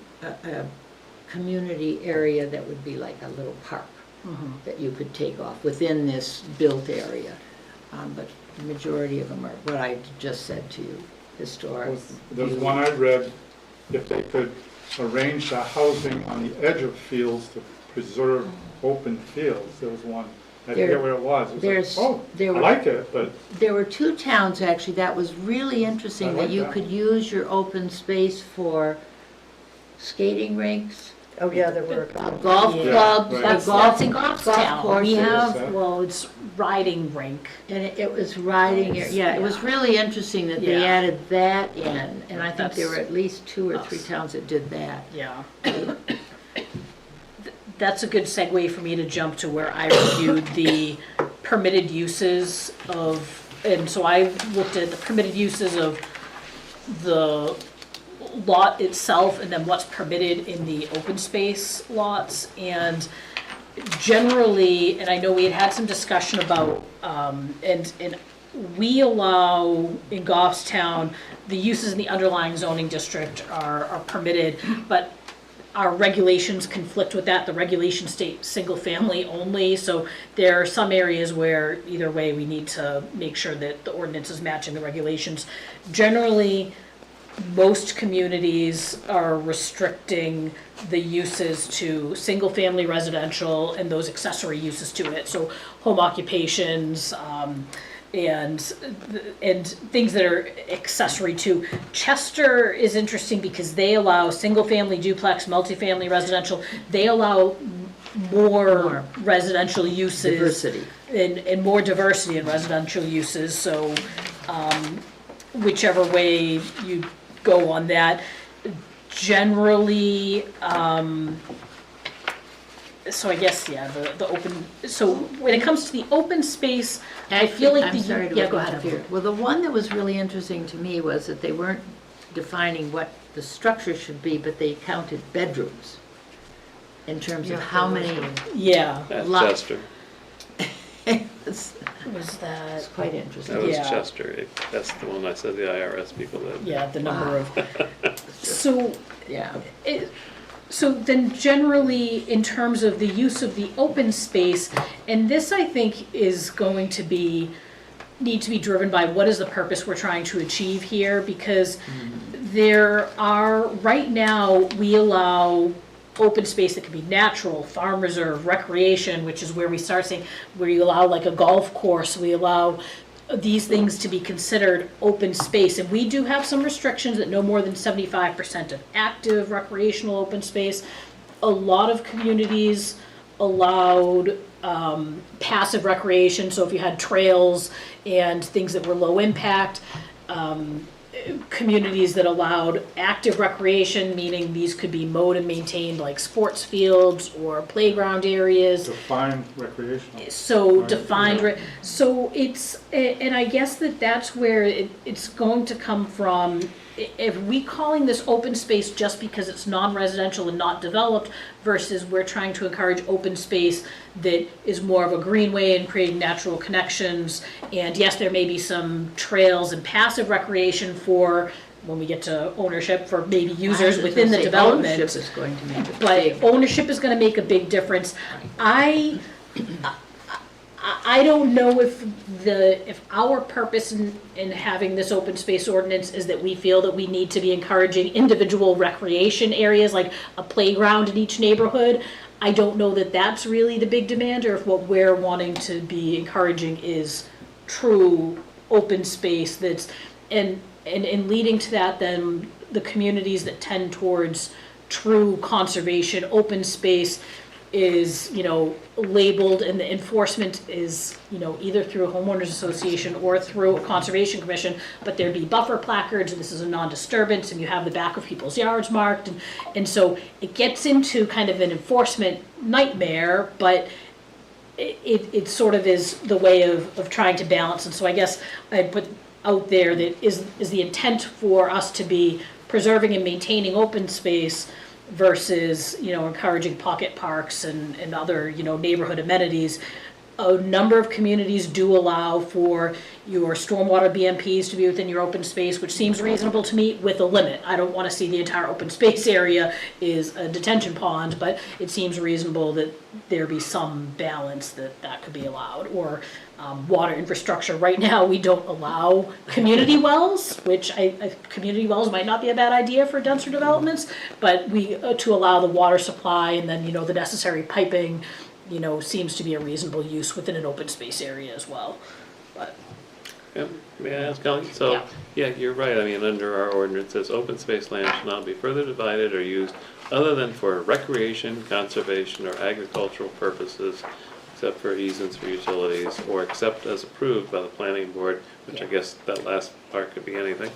community area that would be like a little park that you could take off within this built area. But the majority of them are what I just said to you, historic. There's one I read, if they could arrange the housing on the edge of fields to preserve open fields, there was one, I There- forget where it was. It there's- was like, there oh, I were- like it, but There were two towns, actually, that was really interesting, I that like you that. could use your open space for skating rinks, Oh, yeah, there were. golf Yeah, clubs, right. That's in Goffstown. We courses. have, well, it's riding rink. And it was riding, yeah, it was Yeah. really interesting that they Yeah. added that in, and I think there That's were at least 2 or 3 us. towns that did that. Yeah. That's a good segue for me to jump to where I reviewed the permitted uses of, and so I looked at the permitted uses of the lot itself and then what's permitted in the open space lots. And generally, and I know we had some discussion about, and we allow in Goffstown, the uses in the underlying zoning district are permitted, but our regulations conflict with that. The regulations state single family only, so there are some areas where either way, we need to make sure that the ordinance is matching the regulations. Generally, most communities are restricting the uses to single-family residential and those accessory uses to it, so home occupations, and things that are accessory to. Chester is interesting because they allow single-family duplex, multifamily residential, they allow more residential uses. Diversity. And more diversity in residential uses, so, whichever way you go on that. Generally, so I guess, yeah, the open, so when it comes to the open space, I feel like I'm sorry to yeah, go ahead. interrupt here. Well, the one that was really interesting to me was that they weren't defining what the structure should be, but they counted bedrooms in terms of Yeah, how there was many. one. Yeah, At Lot- Chester, It's was that, it's quite interesting. that was Yeah. Chester, that's the one I said the IRS people did. yeah, the number of, so, Yeah. so then generally, in terms of the use of the open space, and this I think is going to need to be driven by what is the purpose we're trying to achieve here, because there are, right now, we allow open space that can be natural, farm reserve, recreation, which is where we start saying, where you allow like a golf course, we allow these things to be considered open space. And we do have some restrictions that no more than 75% of active recreational open space. A lot of communities allowed passive recreation, so if you had trails and things that were low impact, communities that allowed active recreation, meaning these could be mowed and maintained like sports fields or playground areas. define recreational. So Right, defined, yeah. so it's, and I guess that's where it's going to come from, if we calling this open space just because it's non-residential and not developed versus we're trying to encourage open space that is more of a greenway and creating natural connections. And yes, there may be some trails and passive recreation for when we get to ownership for maybe users within the development. Ownership is going to make it But big. ownership is gonna make a big difference. I don't know if our purpose in having this open space ordinance is that we feel that we need to be encouraging individual recreation areas, like a playground in each neighborhood. I don't know that that's really the big demand, or if what we're wanting to be encouraging is true open space that's, and leading to that, then the communities that tend towards true conservation, open space is, labeled, and the enforcement is, either through a homeowners association or through a conservation commission, but there'd be buffer placards, and this is a non-disturbance, and you have the back of people's yards marked, and so it gets into kind of an enforcement nightmare, but it sort of is the way of trying to balance, and so I guess I'd put out there that is the intent for us to be preserving and maintaining open space versus, encouraging pocket parks and other, neighborhood amenities. A number of communities do allow for your stormwater BMPs to be within your open space, which seems reasonable to me, with a limit. I don't want to see the entire open space area is a detention pond, but it seems reasonable that there be some balance that could be allowed. Or water infrastructure. Right now, we don't allow community wells, which community wells might not be a bad idea for denser developments, but to allow the water supply and then, the necessary piping, seems to be a reasonable use within an open space area as well. But Yeah, may I ask, Colleen? So, Yeah. yeah, you're right. I mean, under our ordinance, it says open space land shall not be further divided or used other than for recreation, conservation, or agricultural purposes, except for easements for utilities, or except as approved by the planning board, which I guess that last part could be anything.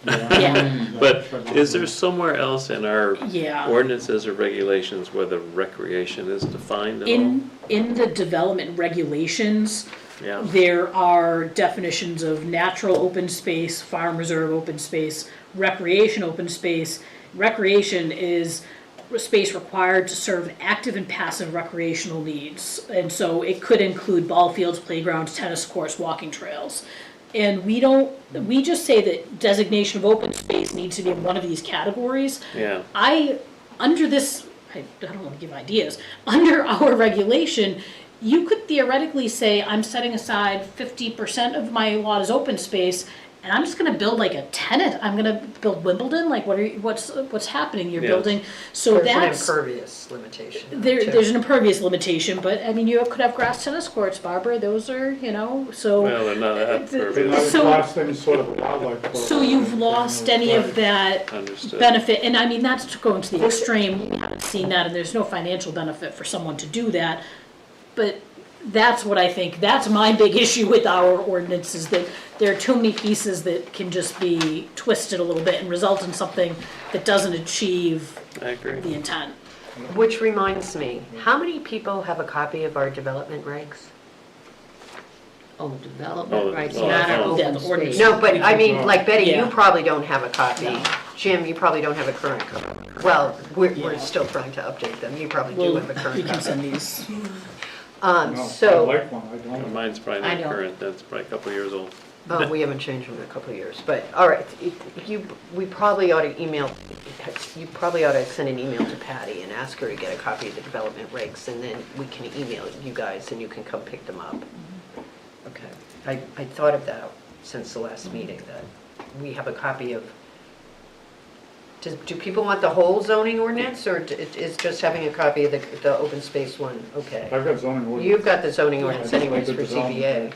Yeah. But is there somewhere else in our Yeah. ordinances or regulations where the recreation is defined at all? in the development regulations, Yeah, there are definitions of natural open space, farm reserve open space, recreation open space. Recreation is space required to serve active and passive recreational needs. And so it could include ball fields, playgrounds, tennis courts, walking trails. And we just say that designation of open space needs to be in one of these categories. yeah. Under this, I don't want to give ideas, under our regulation, you could theoretically say, I'm setting aside 50% of my lot as open space, and I'm just gonna build like a tenant, I'm gonna build Wimbledon, like what's happening, you're Yes. building, so There's an that's. impervious limitation. There's too. an impervious limitation, but I mean, you could have grass tennis courts, Barbara, those are, so. Well, they're not that the- And pervious. I've So- lost any sort of wildlife. So you've lost any of that Understood. benefit, and I mean, that's going to the extreme, we haven't seen that, and there's no financial benefit for someone to do that. But that's what I think, that's my big issue with our ordinance, is that there are too many pieces that can just be twisted a little bit and result in something that doesn't achieve I agree. the intent. Which reminds me, how many people have a copy of our development regs? Oh, development Oh, rights, well, not our oh. Yeah, open the ordinance. space. No, but I mean, like Betty, you Yeah. probably don't have a copy. No. Jim, you probably don't have a current copy. Well, we're Yeah. still trying to update them. You probably do Well, have a we current can copy. send these. No, I So, like one, I don't. Mine's probably I not don't. current, that's probably a couple of years old. we haven't changed them in a couple of years, but, all right, we probably ought to email, you probably ought to send an email to Patty and ask her to get a copy of the development regs, and then we can email you guys and you can come pick them up. Okay, I thought of that since the last meeting, that we have a copy of, do people want the whole zoning ordinance, or is just having a copy of the open space one, okay? I've got zoning ordinance. You've got the zoning ordinance I just anyways did for the zoning CBA. ordinance.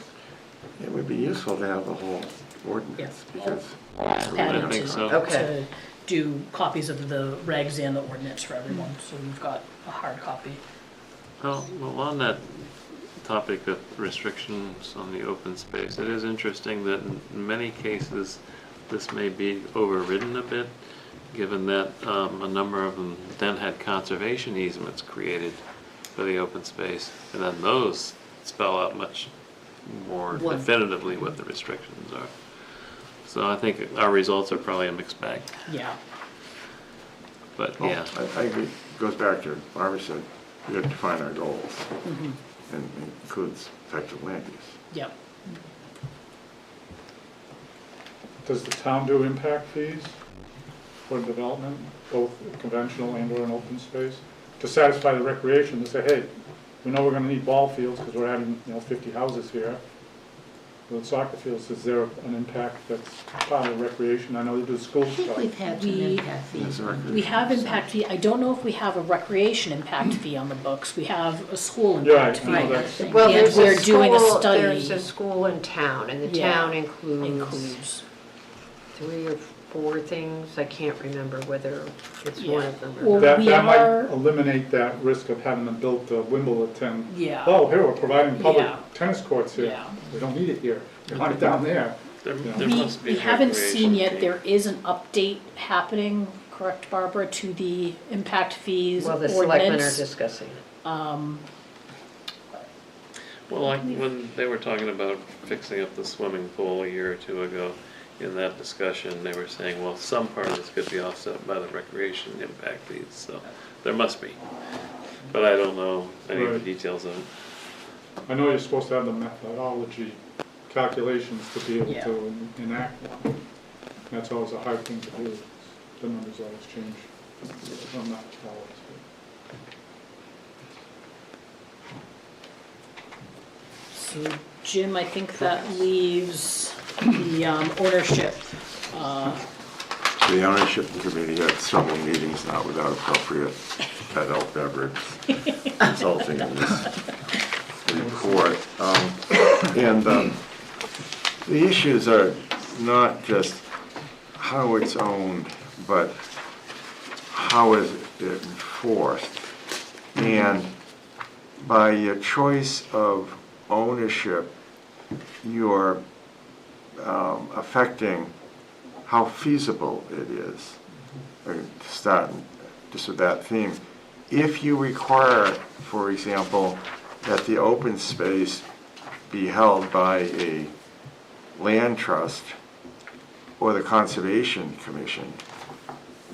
It would be useful to have the whole ordinance, because Patty I think to- so. Okay. to do copies of the regs and the ordinance for everyone, so you've got a hard copy. Well, on that topic of restrictions on the open space, it is interesting that in many cases, this may be overridden a bit, given that a number of them then had conservation easements created for the open space, and then those spell out much more One. definitively what the restrictions are. So I think our results are probably a mixed bag, Yeah, but Well, yeah. I agree. It goes back to, Barbara said, we have to define our goals, mhm, and includes effective land use. yep. Does the town do impact fees for development, both conventional and or in open space? To satisfy the recreation, to say, hey, we know we're gonna need ball fields because we're adding, 50 houses here. With soccer fields, is there an impact that's part of recreation? I know you do school I think stuff. we've had some We- impact fees. Yes, recreation. We have impact fee, I don't know if we have a recreation impact fee on the books, we have a school Yeah, impact I fee. know Right. that's, Well, And there's we're a doing a school, study. there's a school in town, and the Yeah, town includes Includes, 3 or 4 things. I can't remember whether it's one of them or Well, not. that, we that might are- eliminate that risk of having them built to Wimbledon. yeah, Oh, here, we're providing public Yeah. tennis courts here. yeah. We don't need it here. We want it down there. There Yeah. must be We a haven't seen recreation yet, fee. there is an update happening, correct Barbara, to the impact fees Well, the selectmen are ordinance. discussing it. Well, like when they were talking about fixing up the swimming pool a year or two ago, in that discussion, they were saying, well, some part of this could be offset by the recreation impact fees, so there must be. But I don't know any of the Right. details of it. I know you're supposed to have the methodology calculations to be able Yeah. to enact one. That's always a hard thing to do. The numbers always change. Well, not always, So Jim, I think that leaves the ownership, The ownership committee had several meetings now without appropriate adult beverage resulting in this report. And the issues are not just how it's owned, but how is it enforced? And by your choice of ownership, you're affecting how feasible it is. To start just with that theme, if you require, for example, that the open space be held by a land trust or the Conservation Commission,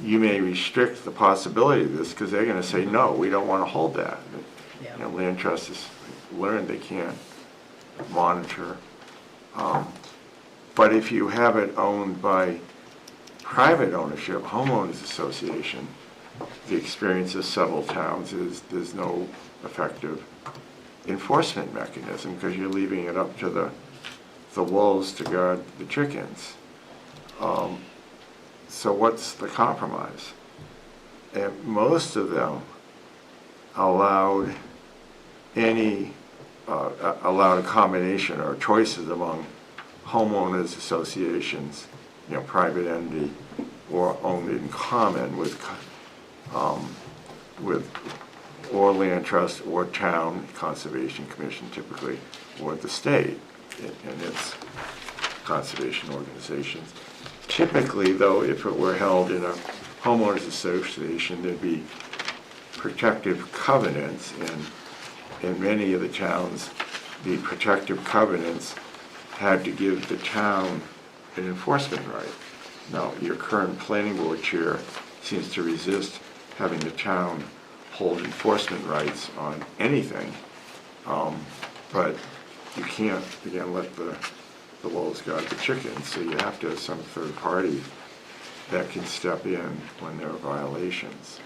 you may restrict the possibility of this because they're going to say, no, we don't want to hold that. yeah, Land trusts has learned they can't monitor. But if you have it owned by private ownership, homeowners association, the experience of several towns is there's no effective enforcement mechanism because you're leaving it up to the wolves to guard the chickens. So what's the compromise? And most of them allowed allowed a combination or choices among homeowners associations, private entity, or owned in common with or land trust or town conservation commission typically, or the state and its conservation organizations. Typically, though, if it were held in a homeowners association, there'd be protective covenants, and in many of the towns, the protective covenants had to give the town an enforcement right. Now, your current planning board chair seems to resist having the town hold enforcement rights on anything, but you can't, again, let the wolves guard the chickens, so you have to have some third party that can step in when there are violations.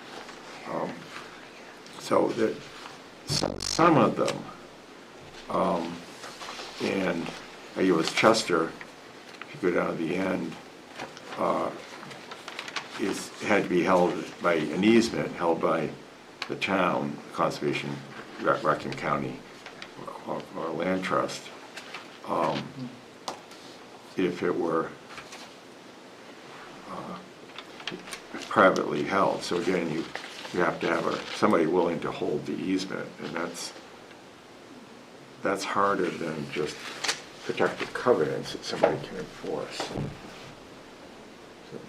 So that some of them, and U.S. Chester, if you go down to the end, had to be held by an easement held by the town, Conservation, Rackham County, or Land Trust. If it were privately held. So again, you have to have somebody willing to hold the easement, and that's harder than just protective covenants that somebody can enforce. So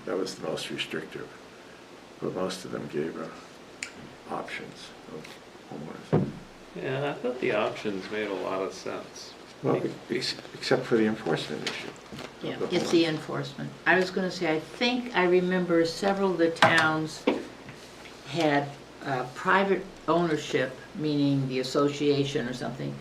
that was the most restrictive, but most of them gave options of homeowners. Yeah, I thought the options made a lot of sense. Well, except for the enforcement issue. Yeah, of the it's the enforcement. I was gonna say, I think I remember several of the towns had private ownership, meaning the association or something.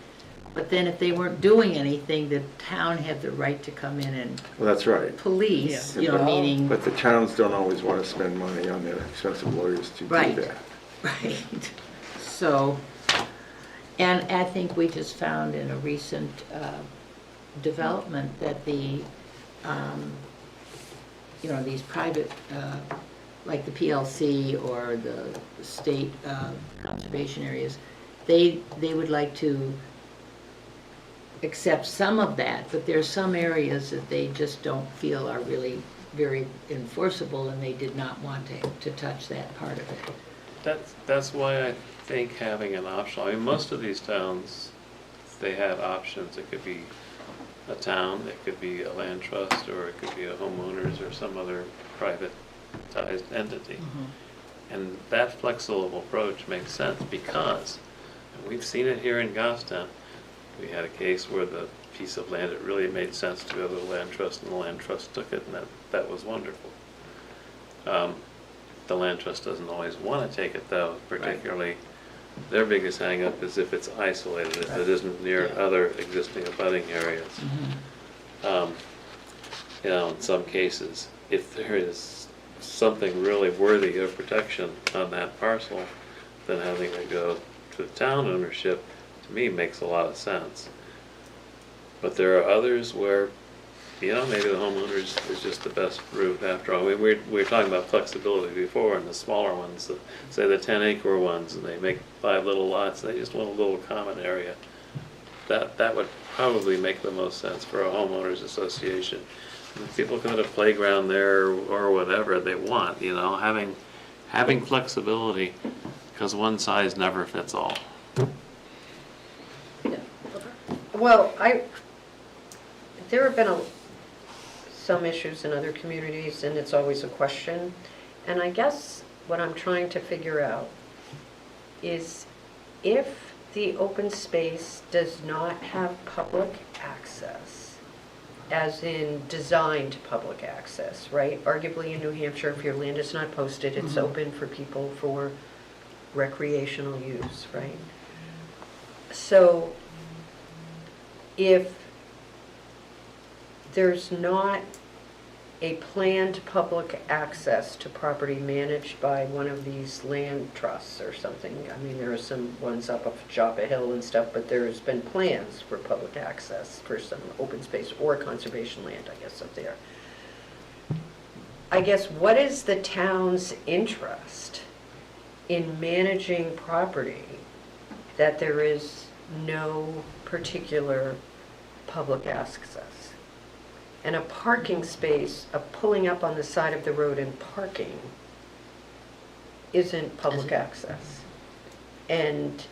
But then if they weren't doing anything, the town had the right to come in and Well, that's right. police, Yeah. you know, meaning, But the towns don't always want to spend money on their expensive lawyers to do Right. that. right. So, and I think we just found in a recent development that the, you know, these private, like the PLC or the state conservation areas, they would like to accept some of that, but there's some areas that they just don't feel are really very enforceable, and they did not want to touch that part of it. That's why I think having an option, I mean, most of these towns, they have options. It could be a town, it could be a land trust, or it could be a homeowners or some other privatized entity. And that flexible approach makes sense because, and we've seen it here in Goffstown, we had a case where the piece of land, it really made sense to go to the land trust, and the land trust took it, and that was wonderful. The land trust doesn't always want to take it though, particularly, their biggest hangup is if it's isolated, if it isn't near Yeah. other existing abutting areas. You know, in some cases, if there is something really worthy of protection on that parcel, then having to go to town ownership, to me, makes a lot of sense. But there are others where, you know, maybe the homeowners is just the best route after all. We were talking about flexibility before, and the smaller ones, say the 10-acre ones, and they make 5 little lots, they just want a little common area. That would probably make the most sense for a homeowners association. And people can have a playground there or whatever they want, you know, having flexibility, because one size never fits all. Well, there have been some issues in other communities, and it's always a question. And I guess what I'm trying to figure out is if the open space does not have public access, as in designed public access, right? Arguably in New Hampshire, if your land is not posted, it's open for people for recreational use, right? So if there's not a planned public access to property managed by one of these land trusts or something, I mean, there are some ones up Joppa Hill and stuff, but there's been plans for public access for some open space or conservation land, I guess, up there. I guess, what is the town's interest in managing property that there is no particular public access? And a parking space, pulling up on the side of the road and parking isn't public access. And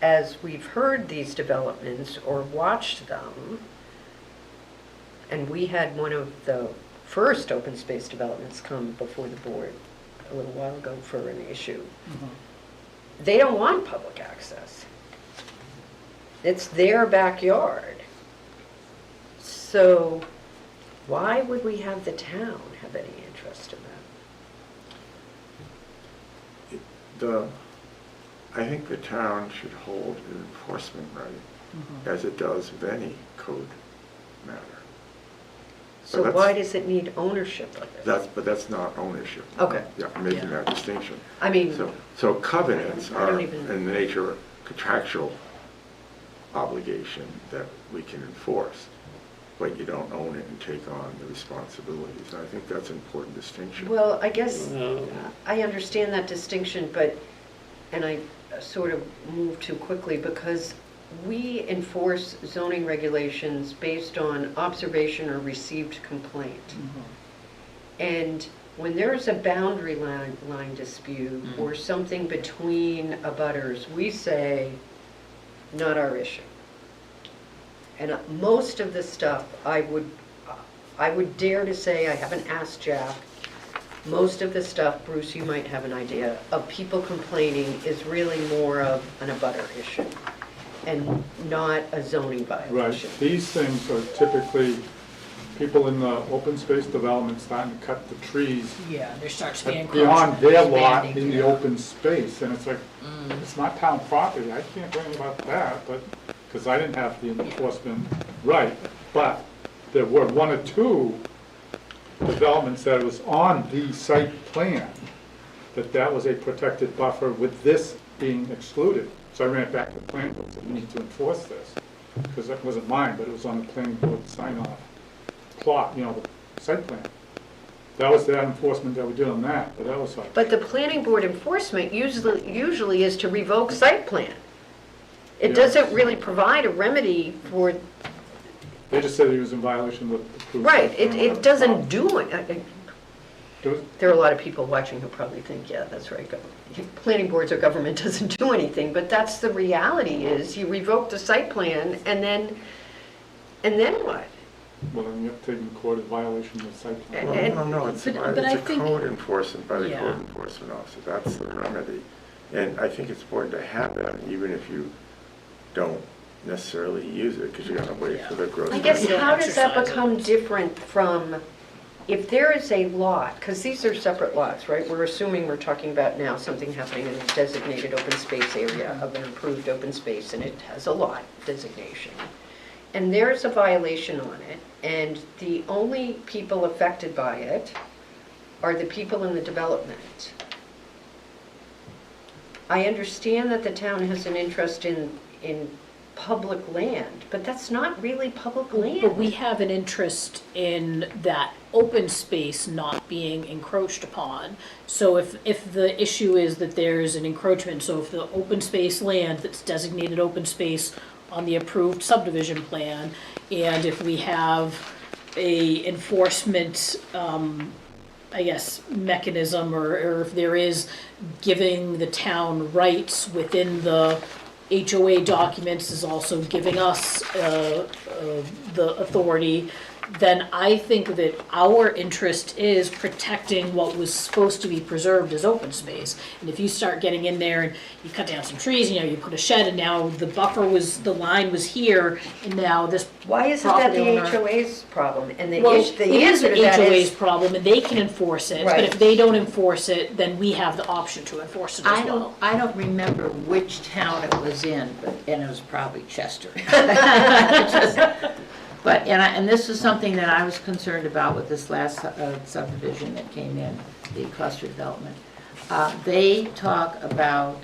as we've heard these developments or watched them, and we had one of the first open space developments come before the board a little while ago for an issue. They don't want public access. It's their backyard. So why would we have the town have any interest in that? I think the town should hold an enforcement right, as it does with any code matter. So that's- why does it need ownership of it? But that's not ownership. Okay. Yeah, I'm making Yeah. that distinction. I mean, So covenants I don't are even- in the nature of contractual obligation that we can enforce, but you don't own it and take on the responsibilities. And I think that's an important distinction. well, I guess No. I understand that distinction, but, and I sort of move too quickly, because we enforce zoning regulations based on observation or received complaint. And when there's a boundary line dispute or something between abutters, we say, not our issue. And most of the stuff, I would dare to say, I haven't asked Jack, most of the stuff, Bruce, you might have an idea, of people complaining is really more of an abutter issue and not a zoning Right, violation. these things are typically people in the open space development starting to cut the trees Yeah, there starts being beyond encroachment. their lot Expanding, in the yeah. open space, and it's like, it's not town property, I can't do anything about that, but, because I didn't have the enforcement right, but there were one or two developments that was on the site plan, that was a protected buffer with this being excluded. So I ran it back to the planning board, said, you need to enforce this, because that wasn't mine, but it was on the planning board sign-off plot, the site plan. That was that enforcement that we did on that, but that was like, But the planning board enforcement usually is to revoke site plan. It Yeah. doesn't really provide a remedy for, they just said he was in violation with approved. right, it doesn't do it. It was- There are a lot of people watching who probably think, yeah, that's right, planning boards or government doesn't do anything, but that's the reality is you revoke the site plan and then what? Well, then you have to take him to court in violation of the site plan. No, it's But a I think- code enforcement by the Yeah. code enforcement officer, that's the remedy. And I think it's important to have that, even if you don't necessarily use it, because you're gonna wait for the gross. I guess You don't how does that exercise it. become different from, if there is a lot, because these are separate lots, right? We're assuming we're talking about now something happening in a designated open space area of an improved open space, and it has a lot designation. And there's a violation on it, and the only people affected by it are the people in the development. I understand that the town has an interest in public land, but that's not really public land. But we have an interest in that open space not being encroached upon. So if the issue is that there's an encroachment, so if the open space land that's designated open space on the approved subdivision plan, and if we have a enforcement, I guess, mechanism, or if there is giving the town rights within the HOA documents is also giving us the authority, then I think that our interest is protecting what was supposed to be preserved as open space. And if you start getting in there and you cut down some trees, you put a shed, and now the line was here, and now this Why isn't that the property owner- HOA's problem? And the Well, issue, it the is answer the to that HOA's is, problem, and they can enforce it, but Right. if they don't enforce it, then we have the option to enforce it as well. I don't remember which town it was in, and it was probably Chester. But, and this is something that I was concerned about with this last subdivision that came in, the cluster development. They talk about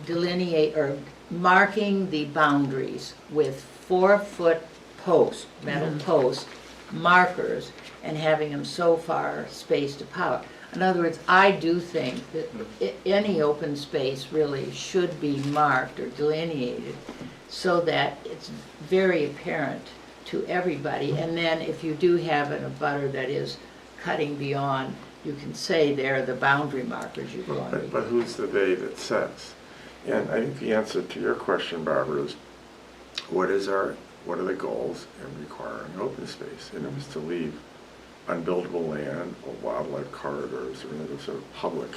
delineate, or marking the boundaries with 4-foot posts, metal posts, markers, and having them so far spaced apart. In other words, I do think that any open space really should be marked or delineated so that it's very apparent to everybody. And then if you do have an abutter that is cutting beyond, you can say there are the boundary markers you're going to. But who's the they that says? And I think the answer to your question, Barbara, is what are the goals in requiring open space? And it was to leave unbuildable land or wildlife corridors or any other sort of public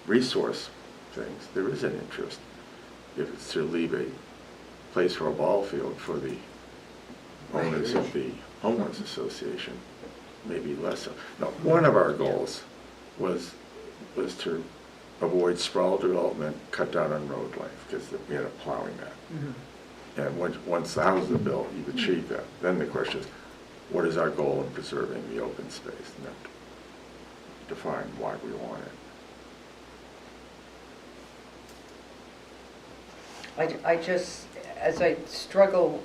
resource things. There is an interest. If it's to leave a place for a ball field for the owners of the homeowners association, maybe less so. Now, one of our goals was to avoid sprawl development, cut down on road length, because we had a plowing that. And once the houses are built, you've achieved that. Then the question is, what is our goal in preserving the open space? And then define why we want it. I just, as I struggle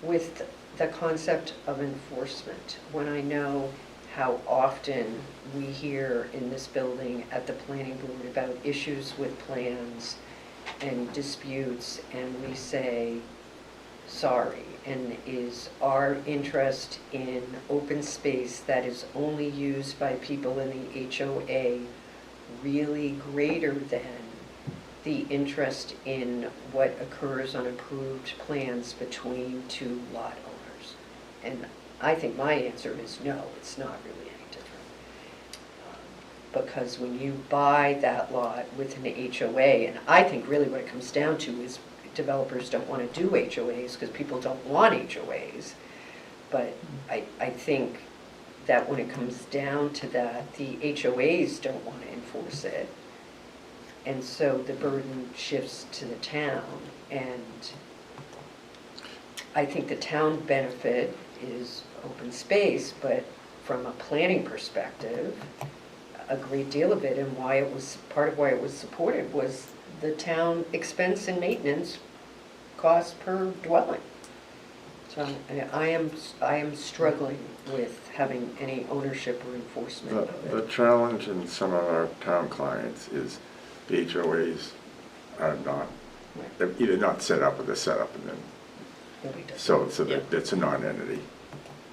with the concept of enforcement, when I know how often we hear in this building at the planning board about issues with plans and disputes, and we say, sorry, and is our interest in open space that is only used by people in the HOA really greater than the interest in what occurs on approved plans between two lot owners? And I think my answer is no, it's not really any different. Because when you buy that lot with an HOA, and I think really what it comes down to is developers don't want to do HOAs because people don't want HOAs. But I think that when it comes down to that, the HOAs don't want to enforce it. And so the burden shifts to the town. And I think the town benefit is open space, but from a planning perspective, a great deal of it, and why it was, part of why it was supported was the town expense and maintenance cost per dwelling. So I am struggling with having any ownership or enforcement of The it. challenge in some of our town clients is the HOAs are not, they're either not set up or they're set up and then, Nobody does so it. it's a non-entity,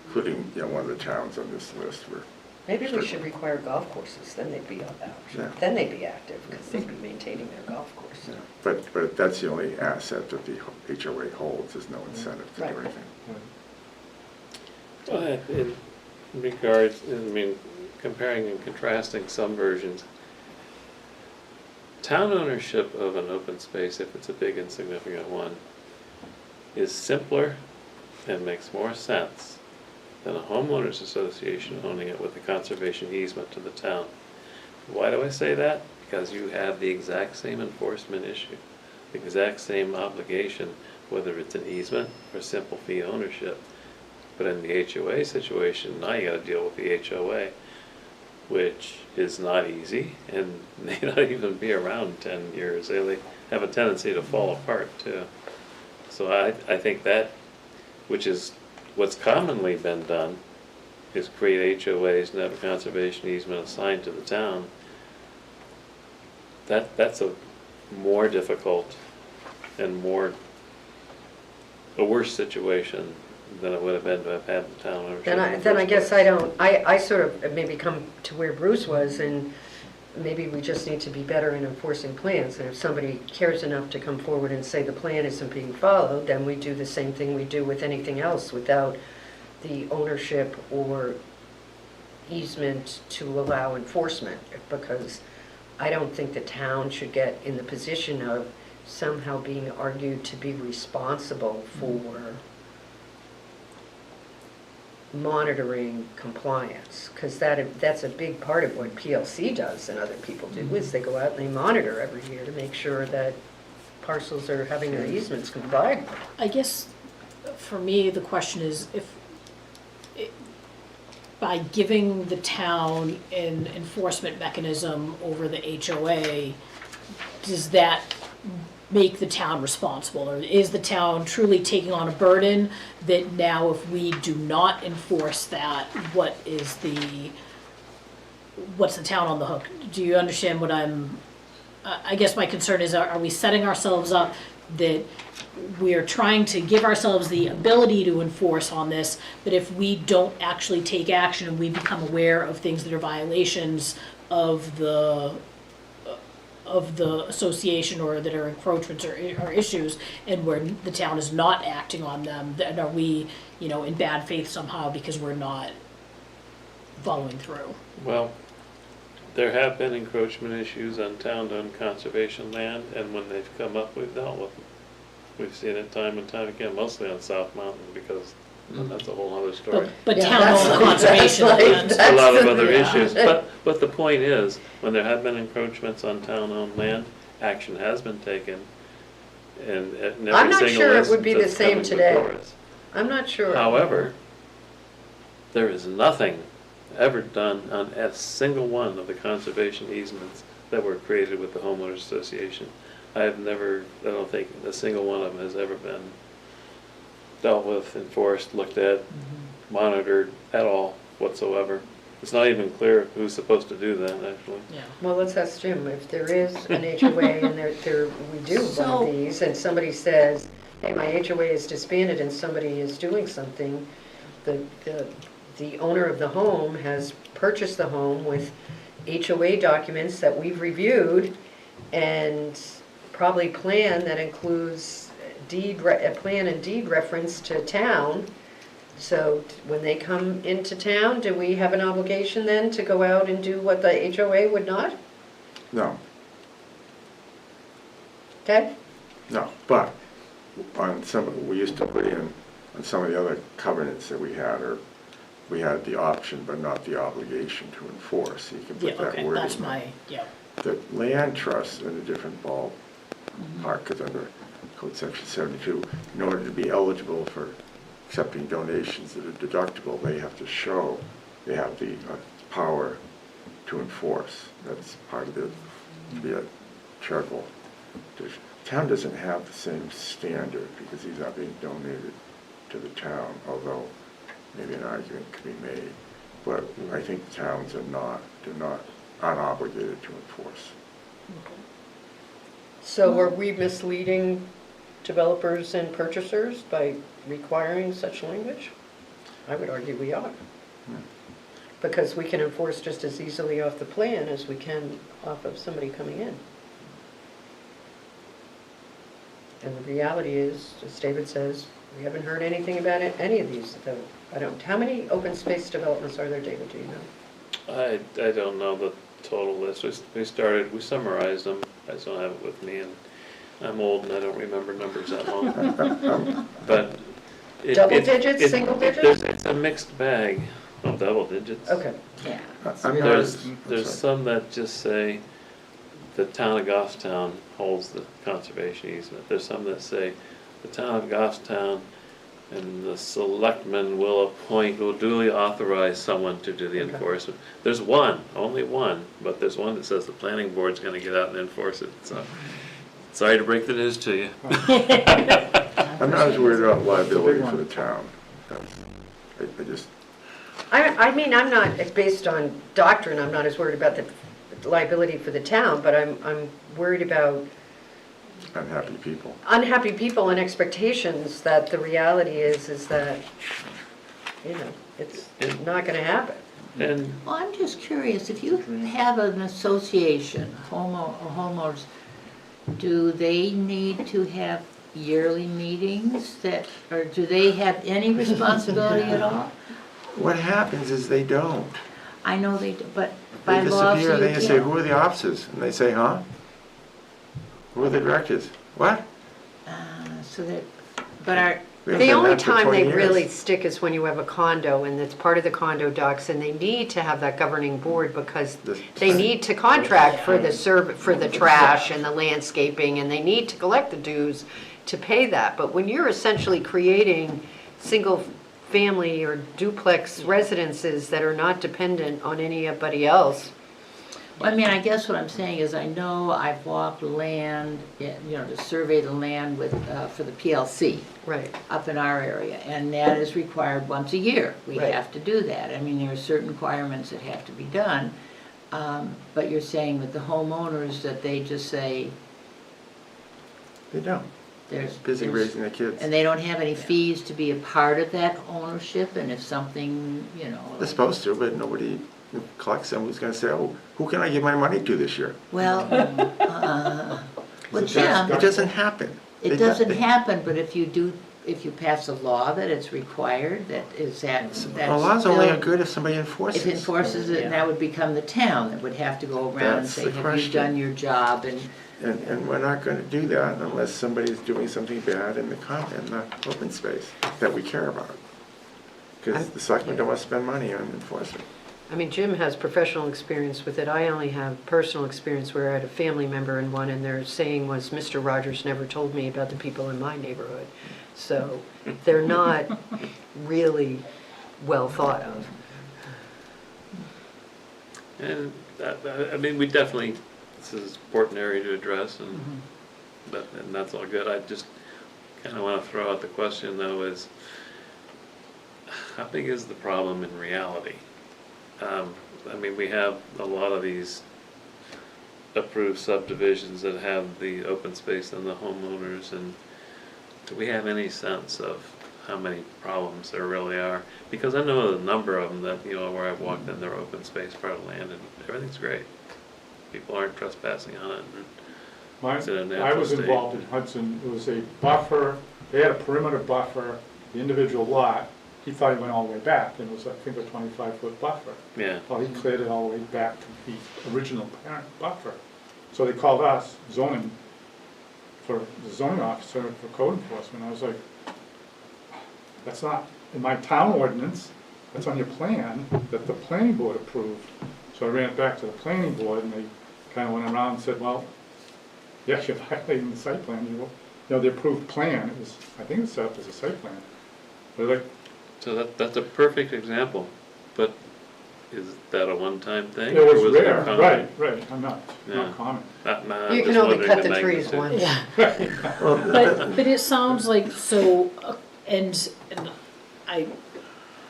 including, one of the towns on this list were. Maybe we should require golf courses, then they'd be allowed. Yeah. Then they'd be active, because they'd be maintaining their golf course. But that's the only asset that the HOA holds, there's no incentive to do Right. anything. Well, in regards, I mean, comparing and contrasting some versions, town ownership of an open space, if it's a big and significant one, is simpler and makes more sense than a homeowners association owning it with a conservation easement to the town. Why do I say that? Because you have the exact same enforcement issue, the exact same obligation, whether it's an easement or simple fee ownership. But in the HOA situation, now you gotta deal with the HOA, which is not easy and may not even be around 10 years. They have a tendency to fall apart too. So I think that, which is what's commonly been done, is create HOAs and have a conservation easement assigned to the town. That's a more difficult and a worse situation than it would have been to have had the town ownership. Then I guess I don't, I sort of maybe come to where Bruce was, and maybe we just need to be better in enforcing plans. And if somebody cares enough to come forward and say the plan isn't being followed, then we do the same thing we do with anything else without the ownership or easement to allow enforcement. Because I don't think the town should get in the position of somehow being argued to be responsible for monitoring compliance, because that's a big part of what PLC does and other people do, is they go out and they monitor every year to make sure that parcels are having their easements complied with. I guess for me, the question is by giving the town an enforcement mechanism over the HOA, does that make the town responsible? Or is the town truly taking on a burden that now if we do not enforce that, what's the town on the hook? Do you understand what I guess my concern is, are we setting ourselves up that we're trying to give ourselves the ability to enforce on this, but if we don't actually take action and we become aware of things that are violations of the association or that are encroachments or issues, and where the town is not acting on them, then are we, in bad faith somehow because we're not following through? Well, there have been encroachment issues on town-owned conservation land, and when they've come up, we've dealt with them. We've seen it time and time again, mostly on South Mountain, because that's a whole other story. But Yeah, town-owned that's- conservation that's like- land. that's A lot of the- other yeah. issues, but the point is, when there have been encroachments on town-owned land, action has been taken, and I'm every not single sure it would be the instance same that's today. coming before us. I'm not sure. However, there is nothing ever done on a single one of the conservation easements that were created with the homeowners association. I don't think a single one of them has ever been dealt with, enforced, looked at, monitored at all whatsoever. It's not even clear who's supposed to do that, actually. Yeah. Well, let's ask Jim, if there is an HOA and we do one So- of these, and somebody says, hey, my HOA is disbanded and somebody is doing something, the owner of the home has purchased the home with HOA documents that we've reviewed, and probably plan that includes a plan and deed reference to town. So when they come into town, do we have an obligation then to go out and do what the HOA would not? No, Okay? no, but on some, we used to put in on some of the other covenants that we had, or we had the option but not the obligation to enforce. You can Yeah, put that okay, word that's in there. my, yeah. The land trust in a different ballpark, because under Code Section 72, in order to be eligible for accepting donations that are deductible, they have to show they have the power to enforce. That's part of the charitable. The town doesn't have the same standard because these are being donated to the town, although maybe an argument could be made. But I think towns aren't obligated to enforce. So are we misleading developers and purchasers by requiring such language? I would argue we are. Because we can enforce just as easily off the plan as we can off of somebody coming in. And the reality is, as David says, we haven't heard anything about it, any of these, though. I don't, how many open space developments are there, David, do you know? I don't know the total list. We summarized them. I just don't have it with me, and I'm old and I don't remember numbers that long. But Double digits, single digits? It's a mixed bag of double digits. Okay. Yeah. I'm not There's sorry. some that just say the town of Goffstown holds the conservation easement. There's some that say the town of Goffstown and the selectmen will duly authorize someone to do the Okay. enforcement. There's one, only one, but there's one that says the planning board's gonna get out and enforce it, so. Sorry to break the news to you. I'm not as worried about liability one. for the town. I just, I mean, I'm not, based on doctrine, I'm not as worried about the liability for the town, but I'm worried about unhappy people. unhappy people and expectations that the reality is that, you know, it's not gonna happen. And Well, I'm just curious, if you have an association, homeowners, do they need to have yearly meetings that, or do they have any responsibility at all? What happens is they don't. I know they do, but They by law, disappear, so they you say, can't. who are the officers? And they say, huh? Who are the directors? What? So that, but our, We haven't The done only that for time 20 they years. really stick is when you have a condo and it's part of the condo docs and they need to have that governing board because they need to contract for the for the trash and the landscaping and they need to collect the dues to pay that. But when you're essentially creating single family or duplex residences that are not dependent on anybody else, I mean, I guess what I'm saying is I know I've walked land, to survey the land with, for the PLC right, up in our area, and that is required once a year. We Right. have to do that. I mean, there are certain requirements that have to be done. But you're saying with the homeowners that they just say, They don't. there's. Busy there's- raising their kids. And they don't have any fees to be a part of that ownership, and if something, They're supposed to, but nobody collects them. Who's gonna say, oh, who can I give my money to this year? well, well, Jim, It doesn't happen. it doesn't happen, but if you pass a law that it's required, that's Well, laws only are still- good if somebody enforces. If enforces it, and that would become the town that would have to go around and That's say, the have you question. done your job, and, And we're not gonna do that unless somebody's doing something bad in the open space that we care about. Because the selectmen don't want to spend money on enforcement. I mean, Jim has professional experience with it. I only have personal experience where I had a family member in one, and their saying was, Mr. Rogers never told me about the people in my neighborhood. So they're not really well thought of. And, I mean, we definitely, this is an important area to address, and, and that's all good. I just kind of want to throw out the question, though, is how big is the problem in reality? I mean, we have a lot of these approved subdivisions that have the open space and the homeowners, and do we have any sense of how many problems there really are? Because I know a number of them that, where I've walked in their open space part of land and everything's great. People aren't trespassing on it. And It's in a I natural was state. involved in Hudson, it was a buffer, they had a perimeter buffer, the individual lot, he thought he went all the way back, and it was, I think, a 25-foot buffer. Yeah, Well, he cleared it all the way back to the original parent buffer. So they called us, zoning, for the zoning officer for code enforcement. I was like, that's not in my town ordinance, that's on your plan that the planning board approved. So I ran it back to the planning board and they kinda went around and said, well, yes, you're violating the site plan, you know, the approved plan, it was, I think it was set up as a site plan. But like, So that's a perfect example, but is that a one-time thing? it or was it rare, common? right, I'm Yeah. not common. I'm You can just only wondering cut the the trees magnitude. once. Yeah. But it sounds like, so, and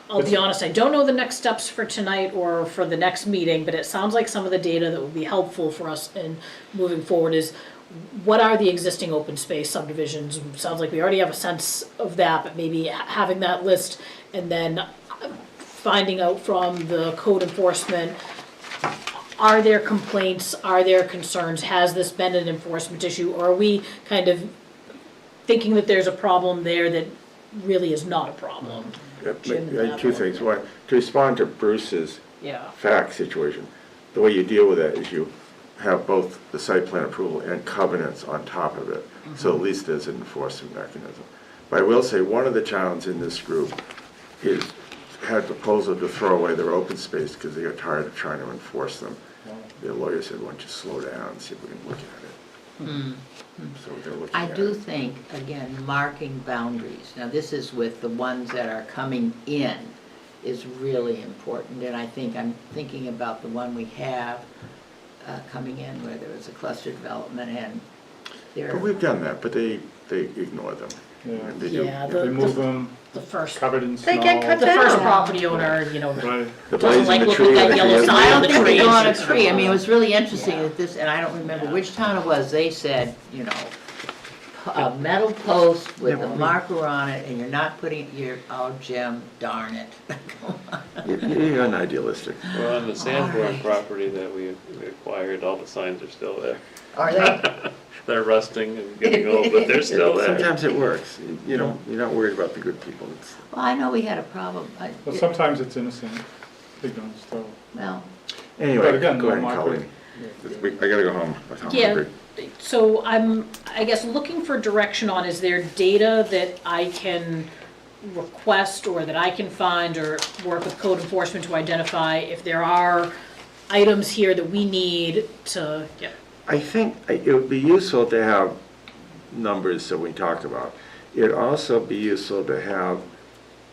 I'll be honest, I don't know the next steps for tonight or for the next meeting, but it sounds like some of the data that would be helpful for us in moving forward is what are the existing open space subdivisions? Sounds like we already have a sense of that, but maybe having that list and then finding out from the code enforcement, are there complaints, are there concerns, has this been an enforcement issue, or are we kind of thinking that there's a problem there that really is not a problem? Jim and I have two Matt. things. One, to respond to Bruce's Yeah, fact situation, the way you deal with that is you have both the site plan approval and covenants on top of it. So at least there's an enforcement mechanism. But I will say, one of the towns in this group had a proposal to throw away their open space because they got tired of trying to enforce them. Their lawyer said, why don't you slow down and see if we can look at it. So they're looking I at do it. think, again, marking boundaries, now this is with the ones that are coming in, is really important, and I think I'm thinking about the one we have coming in where there was a cluster development and there. But we've done that, but they ignore them. Yeah. And they do. yeah, They move them the first, covered in snow. They get cut the first down. property owner, you know, Right, The doesn't blaze like in the looking tree. at that and yellow the sign I on don't the think they trees. go on a tree, I mean, it was really interesting Yeah. that this, and I don't remember Yeah. which town it was, they said, you know, a metal post with Yeah, a well, marker on it, and you're not putting, oh, Jim, darn it. You're not idealistic. Well, on the Sanborn Alright. property that we acquired, all the signs are still there. Are they? They're rusting and getting old, but they're still there. Sometimes it works. You know, you're not worried about the good people. It's- Well, I know we had a problem, well, sometimes it's innocent ignorance, though. well, But Anyway, again, go ahead, no Colleen. marker. I gotta go home. I'm Yeah. hungry. so I'm, I guess, looking for direction on, is there data that I can request or that I can find or work with code enforcement to identify if there are items here that we need to, yeah, I think it would be useful to have numbers that we talked about. It'd also be useful to have,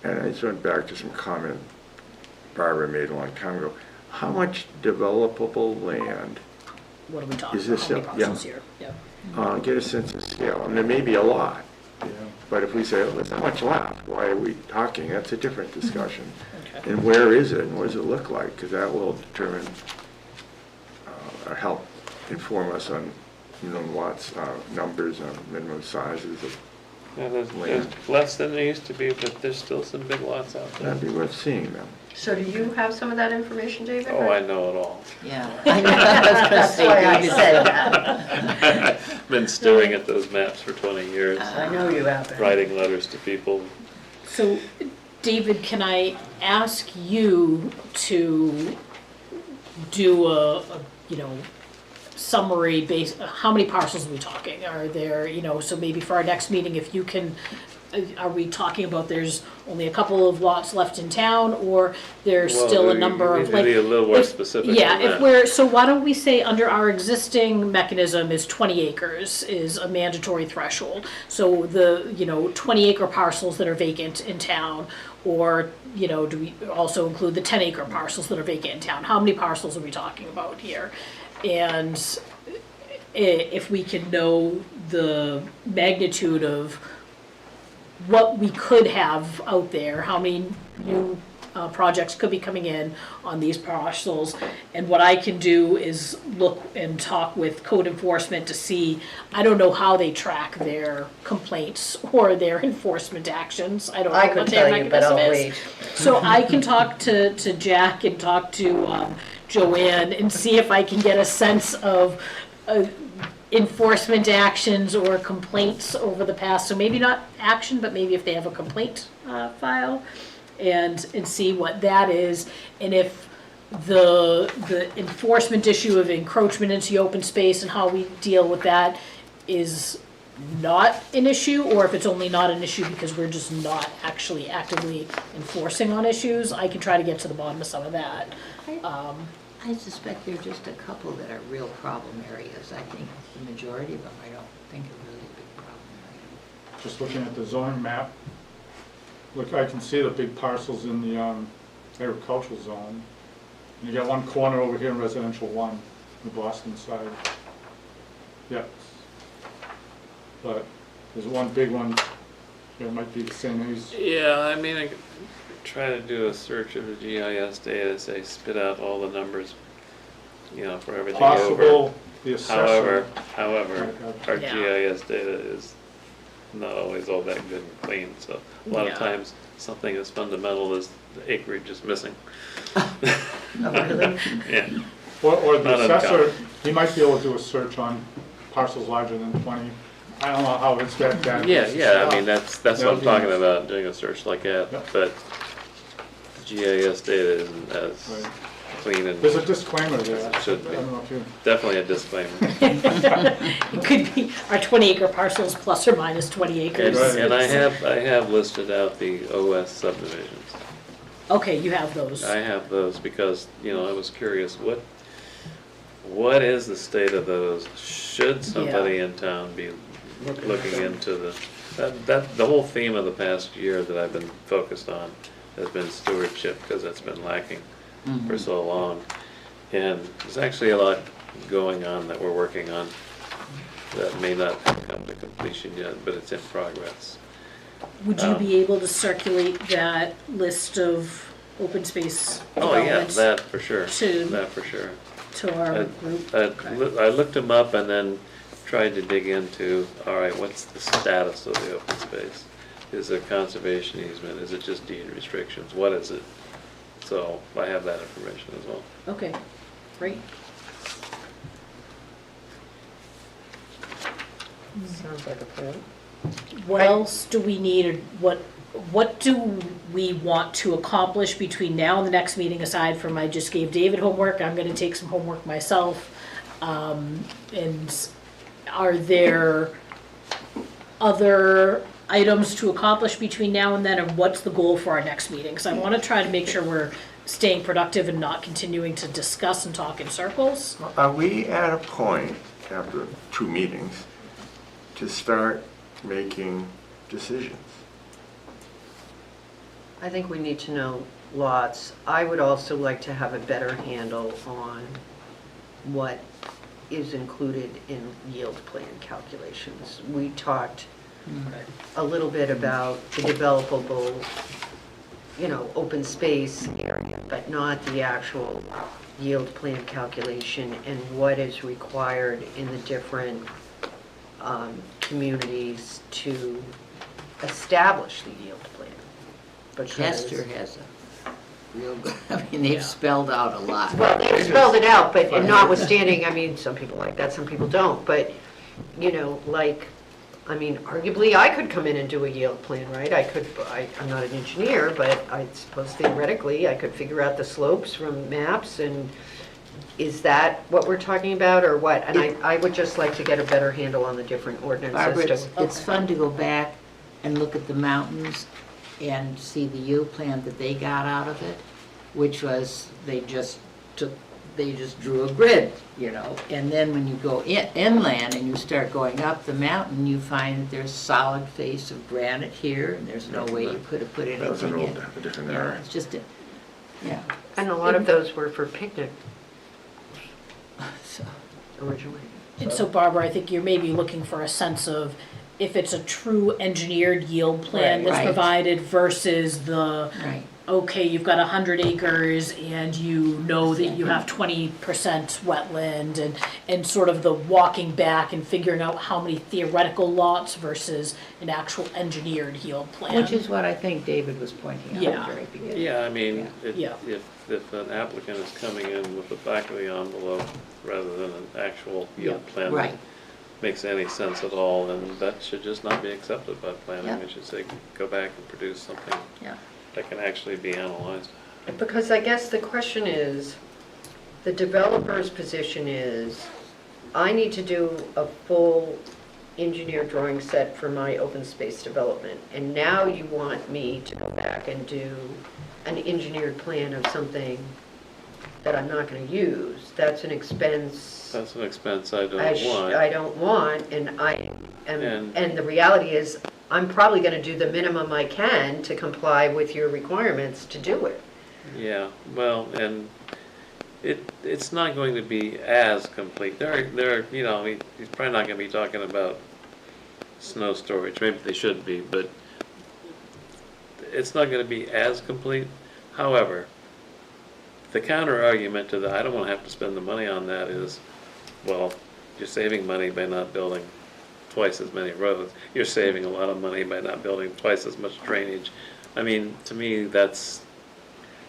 and I just went back to some comment Barbara made a long time ago, how much developable land, what are we talking Is about? this How many it? Yeah. parcels here? Yeah. get a sense of scale. And there may be a lot, Yeah. but if we say, oh, there's not much left, why are we talking? That's a different discussion. Okay. And where is it, and what does it look like? Because that will determine, or help inform us on, lots, numbers, minimum sizes of, Yeah, there's Land. less than there used to be, but there's still some big lots out there. that'd be worth seeing them. So do you have some of that information, David? Oh, I know it all. yeah. I know, I was gonna That's say, why I David said that. Been staring at those maps for 20 years, I know you have been. writing letters to people. So, David, can I ask you to do a summary base, how many parcels are we talking? Are there, so maybe for our next meeting, if you can, are we talking about there's only a couple of lots left in town, or there's Well, still a we number need of to like? be a little more if- specific Yeah, than if that. we're, so why don't we say under our existing mechanism is 20 acres is a mandatory threshold. So the, 20 acre parcels that are vacant in town, or, do we also include the 10 acre parcels that are vacant in town? How many parcels are we talking about here? And if we can know the magnitude of what we could have out there, how many new projects could be coming in on these parcels. And what I can do is look and talk with code enforcement to see, I don't know how they track their complaints or their enforcement actions. I don't know I what could their tell you, but mechanism I'll is. wait. So I can talk to Jack and talk to Joanne and see if I can get a sense of enforcement actions or complaints over the past, so maybe not action, but maybe if they have a complaint file, and see what that is, and if the enforcement issue of encroachment into the open space and how we deal with that is not an issue, or if it's only not an issue because we're just not actually actively enforcing on issues, I can try to get to the bottom of some of that. I suspect there are just a couple that are real problem areas. I think the majority of them, I don't think are really a big problem area. Just looking at the zoning map, look, I can see the big parcels in the agricultural zone. And you got one corner over here in residential one, the Boston side. Yep. But there's one big one, it might be the same as, Yeah, I mean, I could try to do a search of the GIS data, say spit out all the numbers, you know, for everything over. possible, the assessor. However, our Yeah. GIS data is not always all that good and clean, so a lot of Yeah. times, something as fundamental as the acreage is missing. Oh, really? Yeah, Or the Not assessor, uncommon. he might be able to do a search on parcels larger than 20. I don't know how it's that bad. yeah, I mean, that's what That I'm would be talking nice. about, doing a search like that, Yep. but the GIS data isn't as Right. clean and There's a disclaimer there. It should be. I don't know if you, definitely a disclaimer. It could be our 20-acre parcels plus or minus 20 And, acres. Right. and I have listed out the OS subdivisions. Okay, you have those. I have those because, you know, I was curious, what is the state of those? Should somebody in town be looking into the whole theme of the past year that I've been focused on has been stewardship, because that's been lacking for so long. And there's actually a lot going on that we're working on that may not come to completion yet, but it's in progress. Would you be able to circulate that list of open space Oh, yeah, developments that for sure, to- that for sure. to our group? I looked them up and then tried to dig into, all right, what's the status of the open space? Is it conservation easement? Is it just deed restrictions? What is it? So I have that information as well. Okay, great. Sounds like a plan. What else do we need, or what do we want to accomplish between now and the next meeting, aside from I just gave David homework, I'm gonna take some homework myself. And are there other items to accomplish between now and then, and what's the goal for our next meeting? Because I wanna try to make sure we're staying productive and not continuing to discuss and talk in circles. Are we at a point, after 2 meetings, to start making decisions? I think we need to know lots. I would also like to have a better handle on what is included in yield plan calculations. We talked a little bit about the developable, open space area, but not the actual yield plan calculation and what is required in the different communities to establish the yield plan. Because- Chester has a real good, I mean, they've spelled out a lot. Well, they spelled it out, but and notwithstanding, I mean, some people like that, some people don't, but, arguably, I could come in and do a yield plan, right? I'm not an engineer, but I suppose theoretically, I could figure out the slopes from maps, and is that what we're talking about, or what? And I would just like to get a better handle on the different Barbara, ordinances. it's fun to go back and look at the mountains and see the yield plan that they got out of it, which was, they just drew a grid, and then when you go inland and you start going up the mountain, you find that there's solid face of granite here, and there's no way you could have put That was anything in. a different Yeah, area. it's just, yeah, And a lot of those were for picnic so, originally. And so Barbara, I think you're maybe looking for a sense of if it's a true engineered yield plan Right. that's Right. provided versus the, right. okay, you've got 100 acres and you know that you have 20% wetland, and sort of the walking back and figuring out how many theoretical lots versus an actual engineered yield plan. Which is what I think David was pointing out at Yeah. the very beginning. Yeah, I mean, Yeah. if an applicant is coming in with the back of the envelope rather than an actual yield plan. Right. Makes any sense at all, then that should just not be accepted by planning. Yeah. It should say, go back and produce something Yeah. that can actually be analyzed. Because I guess the question is, the developer's position is, I need to do a full engineer drawing set for my open space development, and now you want me to go back and do an engineered plan of something that I'm not gonna use, that's an expense That's an expense I I don't want. I don't want, and And- and the reality is, I'm probably gonna do the minimum I can to comply with your requirements to do it. Yeah, well, and it's not going to be as complete. You know, he's probably not gonna be talking about snow storage, maybe they should be, but it's not gonna be as complete. However, the counter argument to that, I don't wanna have to spend the money on that is, well, you're saving money by not building twice as many roads. You're saving a lot of money by not building twice as much drainage. I mean, to me, that's,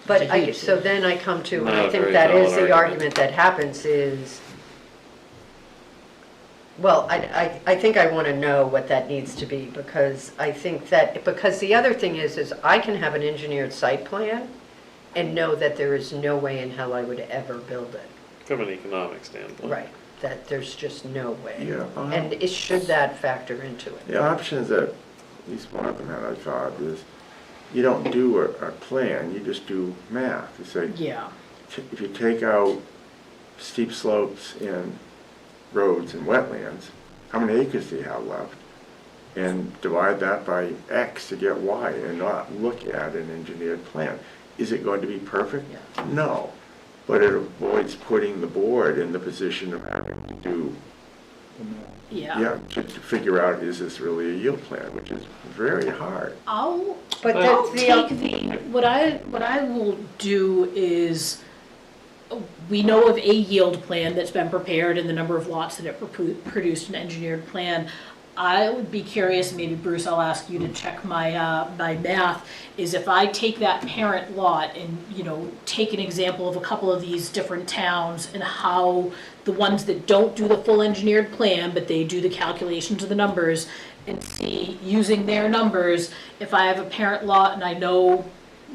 But It's a I, huge so then I come to, and Not I a think very that is valid the argument. argument that happens is, well, I think I want to know what that needs to be, because I think that, because the other thing is I can have an engineered site plan and know that there is no way in hell I would ever build it. from an economic standpoint. Right, that there's just no way. Yeah, And should that factor into it? the options that, at least one of them that I thought is, you don't do a plan, you just do math. You say, Yeah, if you take out steep slopes in roads and wetlands, how many acres do you have left? And divide that by X to get Y and not look at an engineered plan. Is it going to be perfect? No, but it avoids putting the board in the position of having to do, yeah. to figure out, is this really a yield plan, which is very hard. But I'll that's the, take the, what I will do is, we know of a yield plan that's been prepared and the number of lots that it produced, an engineered plan. I would be curious, and maybe Bruce, I'll ask you to check my, my math, is if I take that parent lot and, you know, take an example of a couple of these different towns and how the ones that don't do the full engineered plan, but they do the calculations of the numbers, and see, using their numbers, if I have a parent lot and I know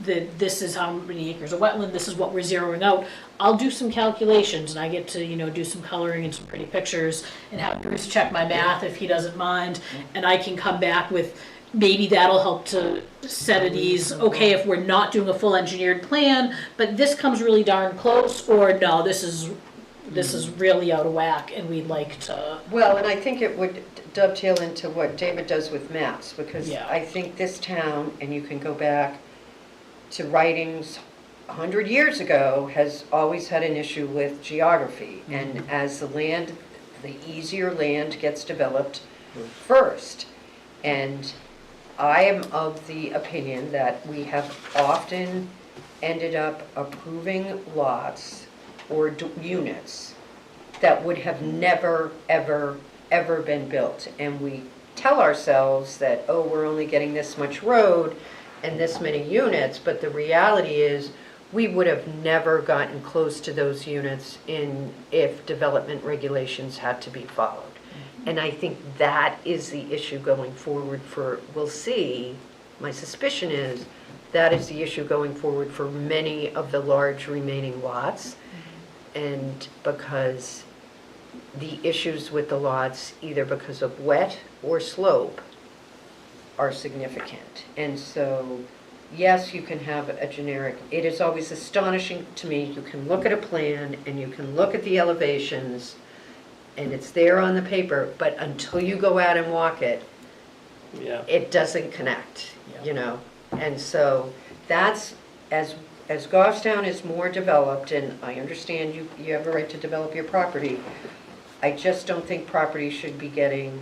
that this is how many acres of wetland, this is what we're zeroing out, I'll do some calculations, and I get to, you know, do some coloring and some pretty pictures, and have Bruce check my math if he doesn't mind, and I can come back with, maybe that'll help to set at ease, okay, if we're not doing a full engineered plan, but this comes really darn close, or no, this is really out of whack, and we'd like to, well, and I think it would dovetail into what David does with maps, because Yeah. I think this town, and you can go back to writings 100 years ago, has always had an issue with geography. And as the easier land gets developed first. And I am of the opinion that we have often ended up approving lots or units that would have never, ever, ever been built. And we tell ourselves that, oh, we're only getting this much road and this many units, but the reality is we would have never gotten close to those units if development regulations had to be followed. And I think that is the issue going forward we'll see, my suspicion is, that is the issue going forward for many of the large remaining lots. And because the issues with the lots, either because of wet or slope, are significant. And so, yes, you can have a generic, it is always astonishing to me, you can look at a plan and you can look at the elevations and it's there on the paper, but until you go out and walk it, Yeah. it doesn't connect, you know? And so that's, as Goffstown is more developed, and I understand you have a right to develop your property, I just don't think property should be getting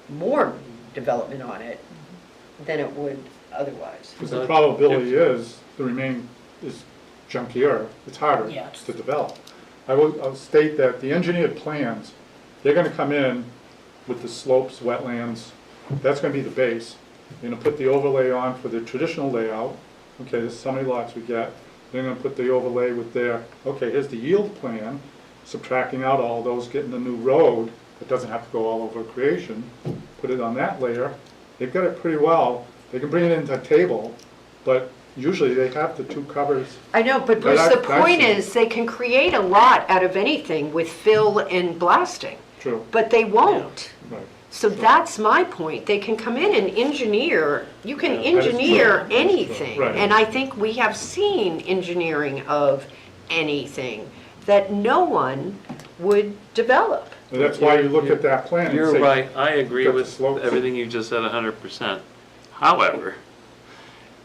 more development on it than it would otherwise. Because the probability is, the remaining is junkier, it's harder Yeah. to develop. I'll state that the engineered plans, they're gonna come in with the slopes, wetlands, that's gonna be the base. You're gonna put the overlay on for the traditional layout, okay, this is how many lots we get. They're gonna put the overlay with their, okay, here's the yield plan, subtracting out all those, getting the new road, that doesn't have to go all over creation, put it on that layer. They've got it pretty well, they can bring it into a table, but usually they have the two covers. I know, but Bruce, the point is, they can create a lot out of anything with fill and blasting. true, but they won't. right. So that's my point. They can come in and engineer, you can Yeah, that is true. engineer That is true. anything. Right. And I think we have seen engineering of anything that no one would develop. And that's why you look at that plan and You're say. right, I agree got the with slopes. everything you just said 100%. However,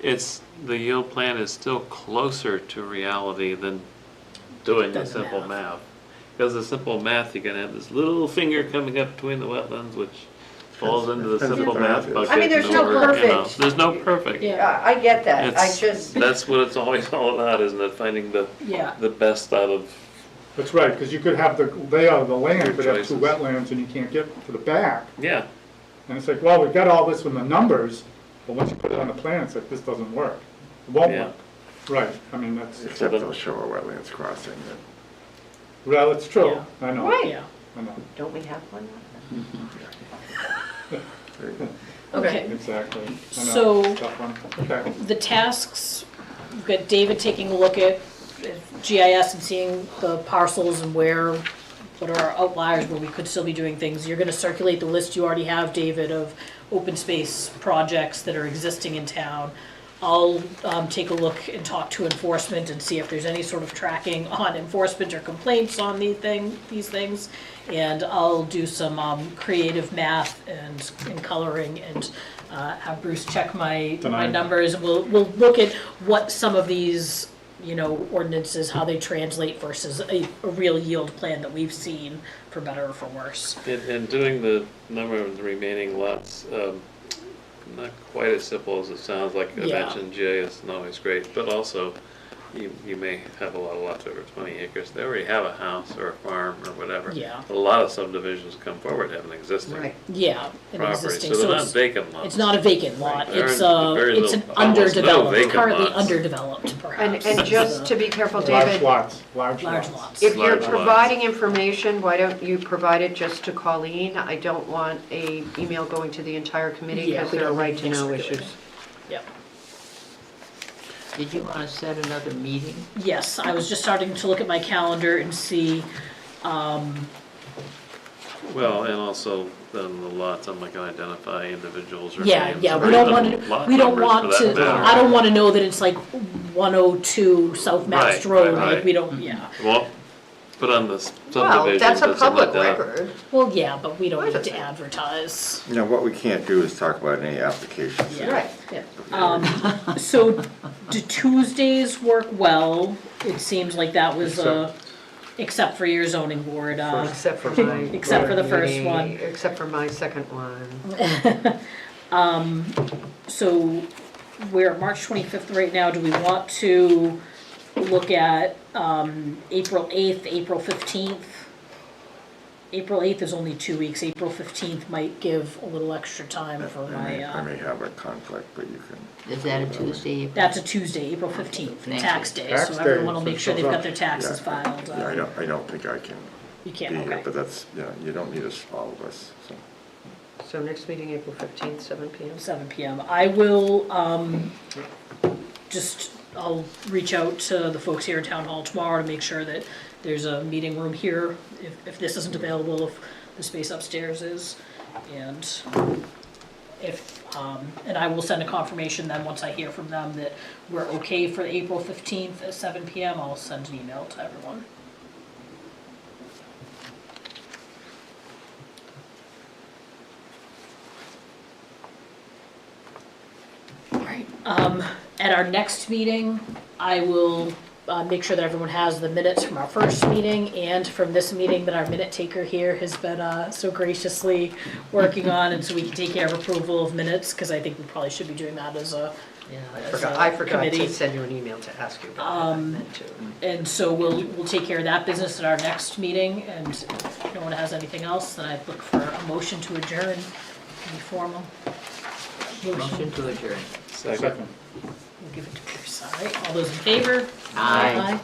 the yield plan is still closer to reality than doing the Than the simple math. math. Because the simple math, you're gonna have this little finger coming up between the wetlands, which falls into the Depends simple what the math math is. bucket. I mean, there's and no over, you know. perfect. There's no perfect. Yeah. I get that. I It's- just, That's what it's always all about, isn't it? Finding Yeah. the best out of, That's right, because you could have the layout of the land, you could have two Choices. wetlands and you can't get to the back. yeah. And it's like, well, we've got all this with the numbers, but once you put it on the plan, it's like, this doesn't work. It won't Yeah. work. Right, I mean, that's, Except they'll show a wetlands crossing that. well, it's true, I know, Right. Yeah. I know, don't we have one? There you go. Okay. exactly. I know, So- it's a tough one. Okay, The tasks, we've got David taking a look at GIS and seeing the parcels and what are our outliers where we could still be doing things. You're gonna circulate the list you already have, David, of open space projects that are existing in town. I'll take a look and talk to enforcement and see if there's any sort of tracking on enforcement or complaints on these things. And I'll do some creative math and coloring and have Bruce check my Tonight. numbers. We'll look at what some of these, ordinances, how they translate versus a real yield plan that we've seen, for better or for worse. And doing the number of the remaining lots, not quite as simple as it sounds like. I Yeah. mentioned GIS is always great, but also you may have a lot of lots over 20 acres. They already have a house or a farm or whatever. Yeah. A lot of subdivisions come forward have an existing Right. Yeah, an property, existing, so they're not it's, vacant lots. it's not a vacant lot, There it's aren't very it's an little- almost no underdeveloped, vacant currently lots. underdeveloped perhaps. And just to be careful, large David, lots, large Large lots. lots. if you're Large lots. providing information, why don't you provide it just to Colleen? I don't want a email going to the entire committee Yeah, because we there are don't right need to know extra issues. Yep. Did you wanna set another meeting? Yes, I was just starting to look at my calendar and see, Well, and also then the lots, I'm not gonna identify individuals or yeah, names yeah, or we don't even want lot we don't numbers want for that to, matter. I don't wanna know that it's like 102 South Mass Right, Road, right, like, right. we don't, yeah. Well, put on the Well, subdivision. that's a that's public not that- record. Well, yeah, but we don't Wait a need to second. advertise. What we can't do is talk about any applications. Yeah. Right, yeah. So, do Tuesdays work well? It seems like that was, except for your zoning board, Except for my. except for the first meeting, one. Except for my second one. So, we're at March 25th right now, do we want to look at, April 8th, April 15th? April 8th is only 2 weeks, April 15th might give a little extra time for my, I may have a conflict, but you can. Is that a Tuesday? that's a Tuesday, April 15th, Thank tax day, Tax so day, everyone will so make sure they've got their taxes Yeah, filed. Yeah, I don't think I can You be can't, here, okay. but that's, you don't need us, all of us, so. So next meeting, April 15th, 7 PM. 7 PM. I will, I'll reach out to the folks here at Town Hall tomorrow to make sure that there's a meeting room here, if this isn't available, if the space upstairs is. And and I will send a confirmation then, once I hear from them that we're okay for April 15th at 7 PM, I'll send an email to everyone. Alright, at our next meeting, I will, make sure that everyone has the minutes from our first meeting and from this meeting that our minute taker here has been, so graciously working on, and so we can take care of approval of minutes, cause I think we probably should be doing that as a, Yeah, as a I forgot committee. to send you an email to ask you about that. I meant to. And so we'll take care of that business at our next meeting, and if no one has anything else, then I'd look for a motion to adjourn, any formal. Motion to adjourn. Second. Second. We'll give it to Pierce, all right, all those in favor? Aye. All right.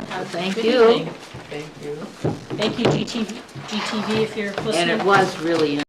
Have a Thank good you. evening. Thank you. Thank you, GTV, if you're listening. And it was really